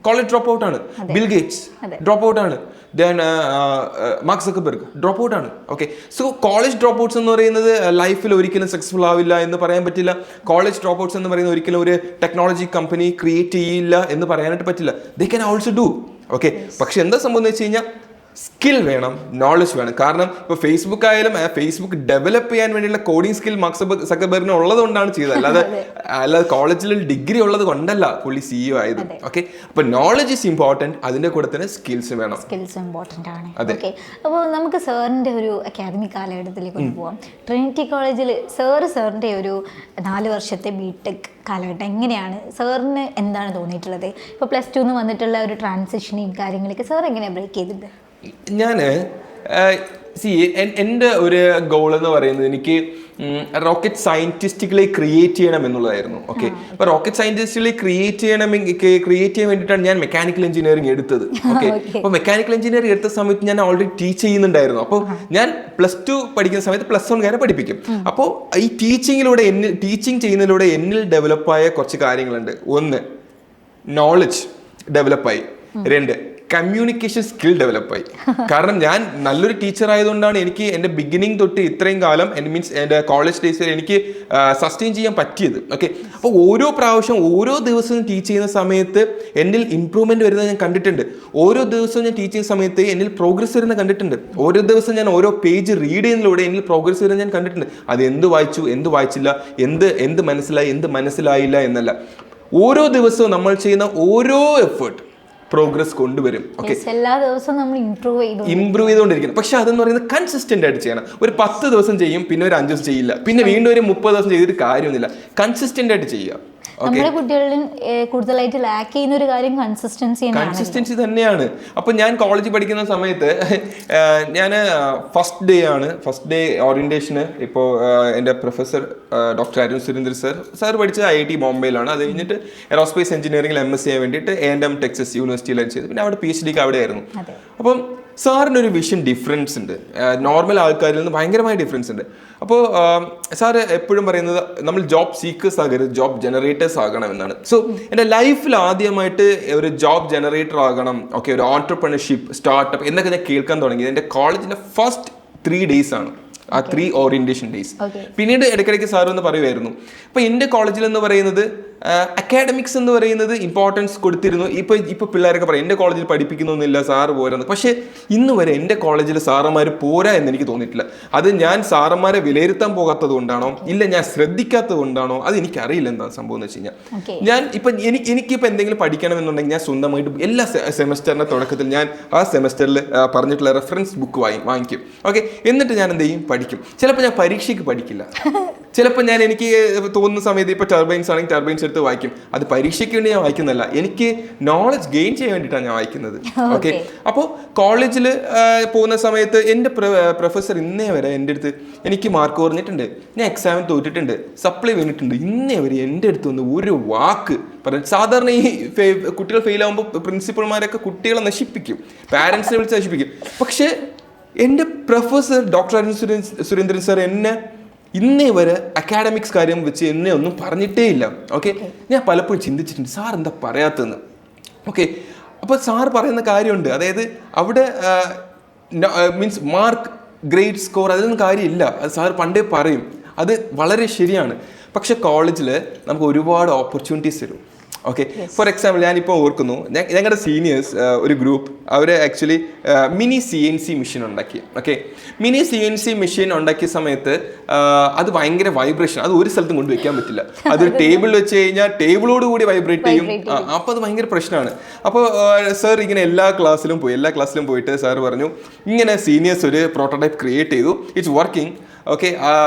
കോളേജ് ഡ്രോപ്പ് ഔട്ട് ആണ്, ബിൽ ഗേറ്റ്സ് ഡ്രോപ്പ് ഔട്ട് ആണ്, മാർക്ക് സക്കർബർഗ് ഡ്രോപ്പ് ഔട്ട് ആണ്. Okay, so college drop outs എന്ന് പറയുന്നത് ലൈഫിൽ ഒരിക്കലും സക്സസ്ഫുൾ ആവില്ല എന്ന് പറയാൻ പറ്റില്ല. കോളേജ് ഡ്രോപ്പ് ഔട്ട്സ് എന്ന് പറയുന്നത് ഒരിക്കലും ഒരു ടെക്നോളജി കമ്പനി ക്രിയേറ്റ് ചെയ്യില്ല എന്ന് പറയാനായിട്ട് പറ്റില്ല. They can also do. Okay, പക്ഷെ എന്താ സംഭവം എന്ന് വെച്ച് കഴിഞ്ഞാൽ സ്കിൽ വേണം, നോളജ് വേണം. കാരണം ഇപ്പോൾ ഫേസ്ബുക്ക് ആയാലും ഫേസ്ബുക്ക് ഡെവലപ്പ് ചെയ്യാൻ വേണ്ടിയുള്ള കോഡിംഗ് സ്കിൽ മാർക്ക് സക്കർബർഗിന് ഉള്ളത് കൊണ്ടാണ് ചെയ്തത്, അല്ലാതെ കോളേജിൽ ഡിഗ്രി ഉള്ളത് കൊണ്ടല്ല പുള്ളി CEO ആയത്. ഓക്കെ, അപ്പോൾ നോളജ് ഈസ് ഇമ്പോർട്ടൻറ്റ്, അതിൻ്റെ കൂടെ തന്നെ സ്കിൽസ് വേണം. സ്കിൽസ് ഇമ്പോർട്ടൻ്റ് ആണ്. ഓക്കെ, അപ്പോൾ നമുക്ക് സാറിൻ്റെ ഒരു അക്കാദമിക് കാലഘട്ടത്തിലേക്ക് കൊണ്ടുപോകാം. ട്രിനിറ്റി കോളേജിൽ സാറിൻ്റെ ഒരു 4 വർഷത്തെ BTech കാലഘട്ടം എങ്ങനെയാണ്? സാറിന് എന്താണ് തോന്നിയിട്ടുള്ളത്? ഇപ്പോൾ +2 വന്നിട്ടുള്ള ഒരു ട്രാൻസിഷനെയും കാര്യങ്ങളൊക്കെ സാർ എങ്ങനെയാണ് ബ്രേക്ക് ചെയ്തിട്ട്? എൻ്റെ ഒരു ഗോൾ എന്ന് പറയുന്നത് എനിക്ക് റോക്കറ്റ് സയൻറ്റിസ്റ്റുകളെ ക്രിയേറ്റ് ചെയ്യണം എന്നുള്ളതായിരുന്നു. ഓക്കെ, അപ്പോൾ റോക്കറ്റ് സയൻറ്റിസ്റ്റുകളെ ക്രിയേറ്റ് ചെയ്യാൻ വേണ്ടിയിട്ടാണ് ഞാൻ മെക്കാനിക്കൽ എഞ്ചിനീയറിംഗ് എടുത്തത്. ഓക്കെ, അപ്പോൾ മെക്കാനിക്കൽ എഞ്ചിനീയറിംഗ് എടുത്ത സമയത്ത് ഞാൻ ഓൾറെഡി ടീച്ച് ചെയ്യുന്നുണ്ടായിരുന്നു. അപ്പോൾ ഞാൻ +2 പഠിക്കുന്ന സമയത്ത് +1 പഠിപ്പിക്കും. അപ്പോൾ ഈ ടീച്ചിങ് ചെയ്യുന്നതിലൂടെ എന്നിൽ ഡെവലപ്പായ കുറച്ച് കാര്യങ്ങളുണ്ട്. 1, നോളജ് ഡെവലപ്പായി. 2, കമ്മ്യൂണിക്കേഷൻ സ്കിൽ ഡെവലപ്പായി. കാരണം ഞാൻ നല്ലൊരു ടീച്ചർ ആയതുകൊണ്ടാണ് എനിക്ക് എൻ്റെ ബിഗിനിങ് തൊട്ട് ഇത്രയും കാലം എൻ്റെ കോളേജ് ഡേയ്സിൽ എനിക്ക് സസ്റ്റെയിൻ ചെയ്യാൻ പറ്റിയത്. ഓക്കെ, അപ്പോൾ ഓരോ പ്രാവശ്യം ഓരോ ദിവസവും ടീച്ച് ചെയ്യുന്ന സമയത്ത് എന്നിൽ ഇമ്പ്രൂവ്മെൻറ്റ് വരുന്നത് ഞാൻ കണ്ടിട്ടുണ്ട്. ഓരോ ദിവസവും ഞാൻ ടീച്ച് ചെയ്യുന്ന സമയത്ത് എന്നിൽ പ്രോഗ്രസ് വരുന്നത് കണ്ടിട്ടുണ്ട്. ഓരോ ദിവസം ഞാൻ ഓരോ പേജ് റീഡ് ചെയ്യുന്നതിലൂടെ എന്നിൽ പ്രോഗ്രസ് വരുന്നത് ഞാൻ കണ്ടിട്ടുണ്ട്. അത് എന്ത് വായിച്ചു, എന്ത് വായിച്ചില്ല, എന്ത് മനസ്സിലായി, എന്ത് മനസ്സിലായില്ല എന്നല്ല, ഓരോ ദിവസവും നമ്മൾ ചെയ്യുന്ന ഓരോ എഫേർട്ട് പ്രോഗ്രസ് കൊണ്ടുവരും. ഓക്കെ, എല്ലാ ദിവസവും നമ്മൾ ഇമ്പ്രൂവ് ചെയ്തുകൊണ്ടിരിക്കണം. പക്ഷെ അതെന്ന് പറയുന്നത് കൺസിസ്റ്റന്റ് ആയിട്ട് ചെയ്യണം. ഒരു 10 ദിവസം ചെയ്യും, പിന്നെ ഒരു 5 ദിവസം ചെയ്യില്ല, പിന്നെ വീണ്ടും ഒരു 30 ദിവസം ചെയ്തിട്ട് കാര്യമൊന്നുമില്ല. കൺസിസ്റ്റന്റ് ആയിട്ട് ചെയ്യുക. നമ്മുടെ കുട്ടികളിൽ കൂടുതലായിട്ട് ലാക്ക് ചെയ്യുന്ന ഒരു കാര്യം കൺസിസ്റ്റൻസി തന്നെയാണ്. അപ്പോൾ ഞാൻ കോളേജിൽ പഠിക്കുന്ന സമയത്ത് ഞാൻ ഫസ്റ്റ് ഡേ ഓറിയന്റേഷന് ഇപ്പോൾ എൻ്റെ professor doctor Arun Surendra sir പഠിച്ചത് IIT ബോംബെയിലാണ്. അത് കഴിഞ്ഞിട്ട് എറോസ്പേസ് എഞ്ചിനീയറിംഗിൽ MSc ചെയ്യാൻ വേണ്ടിയിട്ട് A&M ടെക്സസ് യൂണിവേഴ്സിറ്റിയിലാണ് ചെയ്തത്. പിന്നെ അവിടെ PhDക്ക് അവിടെയായിരുന്നു. അപ്പം സാറിനൊരു വിഷൻ ഡിഫറൻസ് ഉണ്ട്, നോർമൽ ആൾക്കാരിൽ നിന്ന് ഭയങ്കരമായ ഡിഫറൻസ് ഉണ്ട്. അപ്പോൾ സാറ് എപ്പോഴും പറയുന്നത് നമ്മൾ ജോബ് സീക്കേഴ്സ് ആകരുത്, ജോബ് ജനറേറ്റേഴ്സ് ആകണം എന്നാണ്. സോ എൻ്റെ ലൈഫിൽ ആദ്യമായിട്ട് ഒരു ജോബ് ജനറേറ്റർ ആകണം, ഓക്കെ, ഒരു ഓൺടർപ്രണർഷിപ്പ് സ്റ്റാർട്ടപ്പ് എന്നൊക്കെ ഞാൻ കേൾക്കാൻ തുടങ്ങിയത് എൻ്റെ കോളേജിൻ്റെ ഫസ്റ്റ് 3 days ആണ്, ആ 3 ഓറിയന്റേഷൻ ഡേയ്സ്. പിന്നീട് ഇടയ്ക്കിടയ്ക്ക് സാർ എന്ന് പറയുമായിരുന്നു. അപ്പോൾ എൻ്റെ കോളേജിൽ എന്ന് പറയുന്നത് അക്കാഡമിക്സ് എന്ന് പറയുന്നത് ഇമ്പോർട്ടൻസ് കൊടുത്തിരുന്നു. ഇപ്പോൾ പിള്ളേരൊക്കെ പറയും എൻ്റെ കോളേജിൽ പഠിപ്പിക്കുന്നൊന്നുമില്ല, സാറ് പോരാന്ന്. പക്ഷേ ഇന്ന് വരെ എൻ്റെ കോളേജിൽ സാറന്മാർ പോരാ എന്ന് എനിക്ക് തോന്നിയിട്ടില്ല. അത് ഞാൻ സാറന്മാരെ വിലയിരുത്താൻ പോകാത്തത് കൊണ്ടാണോ, ഇല്ല ഞാൻ ശ്രദ്ധിക്കാത്തത് കൊണ്ടാണോ, അത് എനിക്കറിയില്ല എന്താ സംഭവം എന്ന് വെച്ച് കഴിഞ്ഞാൽ. ഞാൻ ഇപ്പം എനിക്കിപ്പോൾ എന്തെങ്കിലും പഠിക്കണമെന്നുണ്ടെങ്കിൽ ഞാൻ സ്വന്തമായിട്ട് എല്ലാ സെമസ്റ്ററിൻ്റെ തുടക്കത്തിൽ ഞാൻ ആ സെമസ്റ്ററിൽ പറഞ്ഞിട്ടുള്ള റെഫറൻസ് ബുക്ക് വാങ്ങിക്കും. ഓക്കെ, എന്നിട്ട് ഞാൻ എന്ത് ചെയ്യും, പഠിക്കും. ചിലപ്പോൾ ഞാൻ പരീക്ഷയ്ക്ക് പഠിക്കില്ല, ചിലപ്പോൾ ഞാൻ എനിക്ക് തോന്നുന്ന സമയത്ത് ഇപ്പോൾ ടർബൈൻസ് ആണെങ്കിൽ ടർബൈൻസ് എടുത്ത് വായിക്കും. അത് പരീക്ഷയ്ക്ക് വേണ്ടി ഞാൻ വായിക്കുന്നതല്ല, എനിക്ക് നോളജ് ഗെയിൻ ചെയ്യാൻ വേണ്ടിയിട്ടാണ് ഞാൻ വായിക്കുന്നത്. ഓക്കെ, അപ്പോൾ കോളേജിൽ പോകുന്ന സമയത്ത് എൻ്റെ പ്രൊഫസർ ഇന്നേ വരെ എൻ്റെ അടുത്ത് എനിക്ക് മാർക്ക് കുറഞ്ഞിട്ടുണ്ട്, ഞാൻ എക്സാമിന് തോറ്റിട്ടുണ്ട്, സപ്ലൈ വീണിട്ടുണ്ട്, ഇന്നേ വരെ എൻ്റെ അടുത്ത് വന്ന് ഒരു വാക്ക് പറഞ്ഞു. സാധാരണ ഈ കുട്ടികൾ ഫെയിൽ ആകുമ്പോൾ പ്രിൻസിപ്പൾമാരൊക്കെ കുട്ടികളെ നശിപ്പിക്കും, പാരൻസിനെ വിളിച്ച് നശിപ്പിക്കും. പക്ഷേ എൻ്റെ professor doctor Arun Surendran sir എന്നെ ഇന്നേ വരെ അക്കാഡമിക്സ് കാര്യം വെച്ച് എന്നെ ഒന്നും പറഞ്ഞിട്ടേ ഇല്ല. ഓക്കെ, ഞാൻ പലപ്പോഴും ചിന്തിച്ചിട്ടുണ്ട് സാർ എന്താ പറയാത്തതെന്ന്. ഓക്കെ, അപ്പോൾ സാർ പറയുന്ന കാര്യമുണ്ട്, അതായത് അവിടെ മീൻസ് മാർക്ക് ഗ്രേഡ് സ്കോർ അതിലൊന്നും കാര്യമില്ല, അത് സാർ പണ്ടേ പറയും, അത് വളരെ ശരിയാണ്. പക്ഷെ കോളേജിൽ നമുക്ക് ഒരുപാട് ഓപ്പർച്യൂണിറ്റീസ് തരും. ഓക്കെ, ഫോർ എക്സാമ്പിൾ ഞാനിപ്പോൾ ഓർക്കുന്നു, ഞങ്ങളുടെ സീനിയേഴ്സ് ഒരു ഗ്രൂപ്പ് അവർ ആക്ച്വലി മിനി CNC മെഷീൻ ഉണ്ടാക്കി. ഓക്കെ, മിനി CNC മെഷീൻ ഉണ്ടാക്കിയ സമയത്ത് അത് ഭയങ്കര വൈബ്രേഷൻ, അത് ഒരു സ്ഥലത്തും കൊണ്ട് വെക്കാൻ പറ്റില്ല, അതൊരു ടേബിളിൽ വെച്ച് കഴിഞ്ഞാൽ ടേബിളോട് കൂടി വൈബ്രേറ്റ് ചെയ്യും. അപ്പോൾ അത് ഭയങ്കര പ്രശ്നമാണ്. അപ്പോൾ സാർ ഇങ്ങനെ എല്ലാ ക്ലാസ്സിലും പോയിട്ട് സാർ പറഞ്ഞു ഇങ്ങനെ സീനിയേഴ്സ് ഒരു പ്രോട്ടോടൈപ്പ് ക്രിയേറ്റ് ചെയ്തു, ഇറ്റ്സ് വർക്കിംഗ്. ഓക്കെ,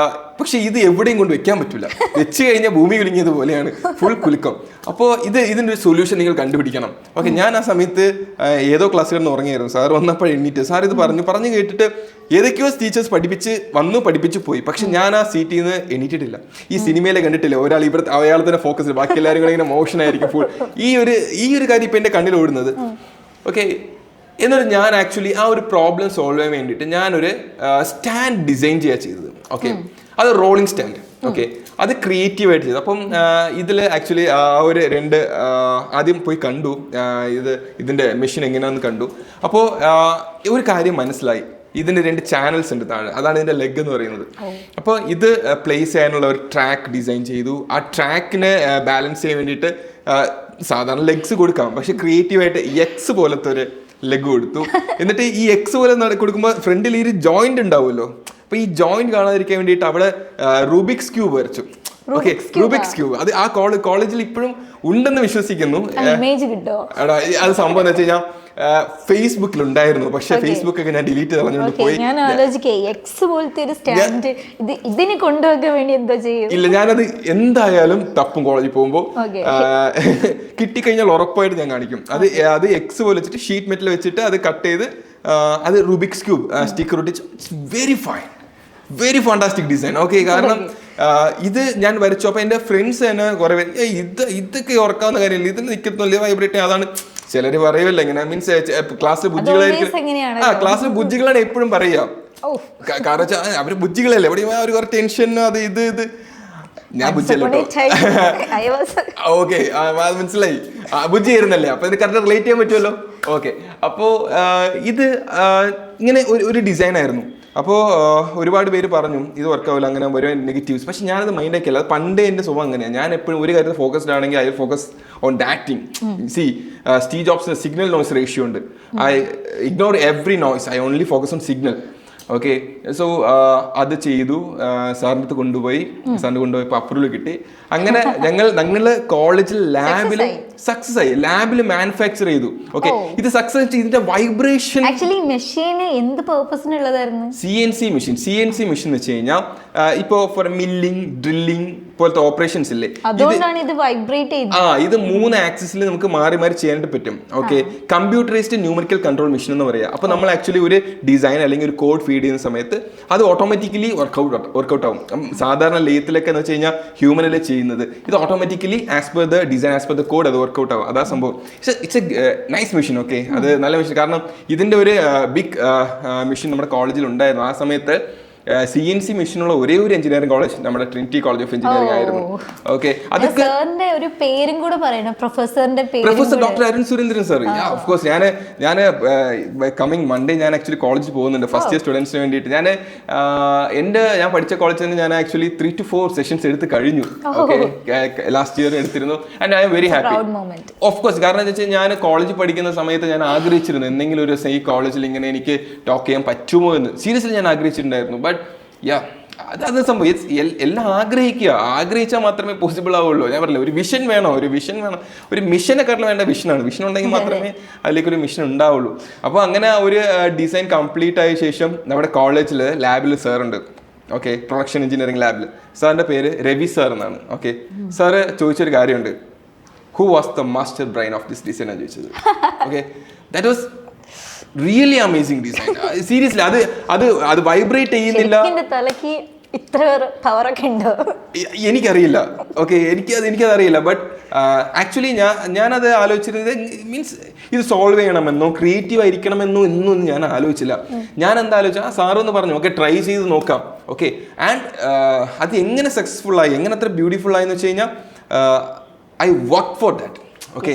പക്ഷെ ഇത് എവിടെയും കൊണ്ട് വെക്കാൻ പറ്റില്ല, വെച്ച് കഴിഞ്ഞാൽ ഭൂമി കുലുങ്ങിയത് പോലെയാണ്, ഫുൾ കുലുക്കം. അപ്പോൾ ഇതിൻ്റെ ഒരു സൊല്യൂഷൻ നിങ്ങൾ കണ്ടുപിടിക്കണം. ഓക്കെ, ഞാൻ ആ സമയത്ത് ഏതോ ക്ലാസ്സിൽ നിന്ന് ഉറങ്ങിയായിരുന്നു. സാർ വന്നപ്പോൾ എണ്ണീറ്റ് സാർ ഇത് പറഞ്ഞു കേട്ടിട്ട് ഏതൊക്കെയോ ടീച്ചേഴ്സ് പഠിപ്പിച്ച് പോയി. പക്ഷെ ഞാൻ ആ സീറ്റിൽ നിന്ന് എണീറ്റിട്ടില്ല. ഈ സിനിമയിലെ കണ്ടിട്ടില്ല, ഒരാൾ അയാൾ തന്നെ ഫോക്കസ്, ബാക്കി എല്ലാവരും കൂടെ ഇങ്ങനെ മോഷൻ ആയിരിക്കും ഫുൾ. ഈ ഒരു കാര്യം ഇപ്പം എൻ്റെ കണ്ണിൽ ഓടുന്നത്. ഓക്കെ, എന്നിട്ട് ഞാൻ ആക്ച്വലി ആ ഒരു പ്രോബ്ലം സോൾവ് ചെയ്യാൻ വേണ്ടിയിട്ട് ഞാനൊരു സ്റ്റാൻഡ് ഡിസൈൻ ചെയ്തത്. ഓക്കെ, അത് റോളിംഗ് സ്റ്റാൻഡ്. ഓക്കെ, അത് ക്രിയേറ്റീവായിട്ട് ചെയ്തു. അപ്പം ഇതിൽ ആക്ച്വലി ആ ഒരു ആദ്യം പോയി കണ്ടു, ഇതിൻ്റെ മെഷീൻ എങ്ങനെയാണെന്ന് കണ്ടു. അപ്പോൾ ഒരു കാര്യം മനസ്സിലായി, ഇതിൻ്റെ 2 ചാനൽസ് ഉണ്ട് താഴെ, അതാണ് ഇതിൻ്റെ ലെഗ് എന്ന് പറയുന്നത്. അപ്പോൾ ഇത് പ്ലേസ് ചെയ്യാനുള്ള ഒരു ട്രാക്ക് ഡിസൈൻ ചെയ്തു. ആ ട്രാക്കിനെ ബാലൻസ് ചെയ്യാൻ വേണ്ടിയിട്ട് സാധാരണ ലെഗ്സ് കൊടുക്കാം, പക്ഷെ ക്രിയേറ്റീവായിട്ട് എക്സ് പോലത്തെ ഒരു ലെഗ് കൊടുത്തു. എന്നിട്ട് ഈ എക്സ് പോലെ കൊടുക്കുമ്പോൾ ഫ്രണ്ടിൽ ഈ ജോയിന്റ് ഉണ്ടാവുമല്ലോ, അപ്പോൾ ഈ ജോയിന്റ് കാണാതിരിക്കാൻ വേണ്ടിയിട്ട് അവിടെ റൂബിക്സ് ക്യൂബ് വരച്ചു. ഓക്കെ, റൂബിക്സ് ക്യൂബ് അത് ആ കോളേജിൽ ഇപ്പോഴും ഉണ്ടെന്ന് വിശ്വസിക്കുന്നു. അത് സംഭവം എന്ന് വെച്ച് കഴിഞ്ഞാൽ ഫേസ്ബുക്കിൽ ഉണ്ടായിരുന്നു, പക്ഷെ ഫേസ്ബുക്ക് ഒക്കെ ഞാൻ ഡിലീറ്റ് കളഞ്ഞുകൊണ്ട് പോയി. ഇല്ല, ഞാനത് എന്തായാലും തപ്പും കോളേജിൽ പോകുമ്പോൾ. കിട്ടിക്കഴിഞ്ഞാൽ ഉറപ്പായിട്ട് ഞാൻ കാണിക്കും. അത് എക്സ് പോലെ വെച്ചിട്ട് ഷീറ്റ് മെറ്റൽ വെച്ചിട്ട് അത് കട്ട് ചെയ്ത് അത് റൂബിക്സ് ക്യൂബ് സ്റ്റിക്കർ ഒട്ടിച്ച്. Very fantastic design. ഓക്കെ, കാരണം ഇത് ഞാൻ വരച്ചു. അപ്പോൾ എൻ്റെ ഫ്രണ്ട്സ് തന്നെ കുറേ പേര് ഇതൊക്കെ ഓർക്കാവുന്ന കാര്യമില്ല, ഇതിൽ നിൽക്കുന്നില്ല വൈബ്രേറ്റ്. അതാണ് ചിലർ പറയുമല്ലോ ഇങ്ങനെ, മീൻസ് ക്ലാസ്സിൽ ബുദ്ധികളായിരിക്കും. ക്ലാസ്സിൽ ബുദ്ധികളാണ് എപ്പോഴും പറയുക, കാരണം വെച്ചാൽ അവര് ബുദ്ധികളല്ലേ, എവിടെയും അവർ കുറേ ടെൻഷൻ അത് ഇത്. ഞാൻ ബുദ്ധിയല്ലോ. ഓക്കെ, മനസ്സിലായി, ബുദ്ധി ആയിരുന്നല്ലേ, അപ്പൊ ഇത് കറക്റ്റ് റിലേറ്റ് ചെയ്യാൻ പറ്റുമല്ലോ. ഓക്കെ, അപ്പോൾ ഇത് ഇങ്ങനെ ഒരു ഡിസൈൻ ആയിരുന്നു. അപ്പോൾ ഒരുപാട് പേര് പറഞ്ഞു ഇത് വർക്കാവില്ല, അങ്ങനെ വരും നെഗറ്റീവ്സ്. പക്ഷെ ഞാനത് മൈൻഡ് ആക്കിയല്ല, അത് പണ്ടേ എൻ്റെ സ്വഭാവം അങ്ങനെയാണ്. ഞാൻ എപ്പോഴും ഒരു കാര്യത്തിൽ ഫോക്കസ്ഡ് ആണെങ്കിൽ I focus on that thing. Steve ജോബ്സിന് സിഗ്നൽ നോയ്സ് റേഷ്യോ ഉണ്ട്. I ignore every noise, I only focus on signal. Okay, so അത് ചെയ്തു. സാറിൻ്റെ അടുത്ത് കൊണ്ടുപോയപ്പോൾ അപ്രൂവൽ കിട്ടി. അങ്ങനെ ഞങ്ങൾ കോളേജിൽ ലാബിൽ സക്സസ് ആയി, ലാബിൽ മാനുഫാക്ചർ ചെയ്തു. ഓക്കെ, ഇത് സക്സസ് ഇതിന്റെ വൈബ്രേഷൻ. CNC മെഷീൻ വെച്ച് കഴിഞ്ഞാൽ ഇപ്പോ ഫോർ മില്ലിംഗ്, ഡ്രില്ലിംഗ് പോലത്തെ ഓപ്പറേഷൻസ് ഇല്ലേ, ഇത് 3 ആക്സിസിൽ നമുക്ക് മാറി ചെയ്യാനായിട്ട് പറ്റും. Okay, computerised numerical control machine എന്ന് പറയാം. അപ്പൊ നമ്മൾ ആക്ച്വലി ഒരു ഡിസൈൻ അല്ലെങ്കിൽ ഒരു കോഡ് ഫീഡ് ചെയ്യുന്ന സമയത്ത് അത് ഓട്ടോമാറ്റിക്കലി വർക്ക്ഔട്ട് ആവും. സാധാരണ ലേത്തിലൊക്കെ എന്ന് വെച്ച് കഴിഞ്ഞാൽ ഹ്യൂമനല്ലേ ചെയ്യുന്നത്, ഇത് automatically as per the design, as per the code അത് വർക്ക്ഔട്ട് ആവും. അതാ സംഭവം. It's A nice machine. Okay, അത് നല്ല മെഷീൻ. കാരണം ഇതിന്റെ ഒരു ബിഗ് മെഷീൻ നമ്മുടെ കോളേജിൽ ഉണ്ടായിരുന്നു. ആ സമയത്ത് CNC മെഷീനുള്ള ഒരേ ഒരു എഞ്ചിനീയറിംഗ് കോളേജ് നമ്മുടെ ട്രിനിറ്റി കോളേജ് ഓഫ് എഞ്ചിനീയറിംഗ് ആയിരുന്നു. ഓക്കെ, അതൊക്കെ സാറിന്റെ ഒരു പേരും കൂടെ പറയണം, പ്രൊഫസറിന്റെ പേര്. Professor doctor Arun Surendran sir. Of course. ഞാൻ കമ്മിങ് മൺഡേ ഞാൻ ആക്ച്വലി കോളേജിൽ പോകുന്നുണ്ട് ഫസ്റ്റ് ഇയർ സ്റ്റുഡൻസിന് വേണ്ടിയിട്ട്. ഞാൻ പഠിച്ച കോളേജിൽ നിന്ന് ഞാൻ ആക്ച്വലി 3 to 4 സെഷൻസ് എടുത്ത് കഴിഞ്ഞു. ഓക്കെ, ലാസ്റ്റ് ഇയർ എടുത്തിരുന്നു. And I am very happy. Of course. കാരണം എന്താ വെച്ചാൽ ഞാൻ കോളേജിൽ പഠിക്കുന്ന സമയത്ത് ഞാൻ ആഗ്രഹിച്ചിരുന്നു എന്തെങ്കിലും ഒരു ഈ കോളേജിൽ ഇങ്ങനെ എനിക്ക് ടോക്ക് ചെയ്യാൻ പറ്റുമോ എന്ന് സീരിയസ്ലി ഞാൻ ആഗ്രഹിച്ചിട്ടുണ്ടായിരുന്നു. ബട്ട് അത് സംഭവം എല്ലാം ആഗ്രഹിച്ചാൽ മാത്രമേ പോസിബിൾ ആവുള്ളൂ. ഞാൻ പറഞ്ഞില്ല, ഒരു വിഷൻ വേണം. ഒരു മിഷനെക്കാട്ടിലും വേണ്ട വിഷനാണ്. വിഷൻ ഉണ്ടെങ്കിൽ മാത്രമേ അതിലേക്ക് ഒരു മിഷൻ ഉണ്ടാവുള്ളൂ. അപ്പോൾ അങ്ങനെ ഒരു ഡിസൈൻ കംപ്ലീറ്റ് ആയ ശേഷം നമ്മുടെ കോളേജിൽ ലാബിൽ സാറുണ്ട്. ഓക്കെ, പ്രൊഡക്ഷൻ എഞ്ചിനീയറിംഗ് ലാബിൽ സാറിൻ്റെ പേര് രവി സാർ എന്നാണ്. ഓക്കെ, സാറ് ചോദിച്ചൊരു കാര്യമുണ്ട്, who was the master brain of this design എന്ന് ചോദിച്ചത്. Okay, that was really amazing design. Seriously അത് വൈബ്രേറ്റ് ചെയ്യുന്നില്ല. തലക്ക് ഇത്ര പവറൊക്കെ ഉണ്ടോ എനിക്കറിയില്ല. ഓക്കെ, എനിക്കതറിയില്ല. ബട്ട് ആക്ച്വലി ഞാനത് ആലോചിച്ചിരുന്നത് മീൻസ് ഇത് സോൾവ് ചെയ്യണമെന്നോ ക്രിയേറ്റീവ് ആയിരിക്കണമെന്നോ എന്നൊന്നും ഞാൻ ആലോചിച്ചില്ല. ഞാൻ എന്താ ആലോചിച്ചാൽ സാറൊന്ന് പറഞ്ഞു ഓക്കെ ട്രൈ ചെയ്ത് നോക്കാം. ഓക്കെ, ആൻഡ് അത് എങ്ങനെ സക്സസ്ഫുൾ ആയി, എങ്ങനെ അത്ര ബ്യൂട്ടിഫുൾ ആയെന്ന് വെച്ച് കഴിഞ്ഞാൽ I work for that. Okay,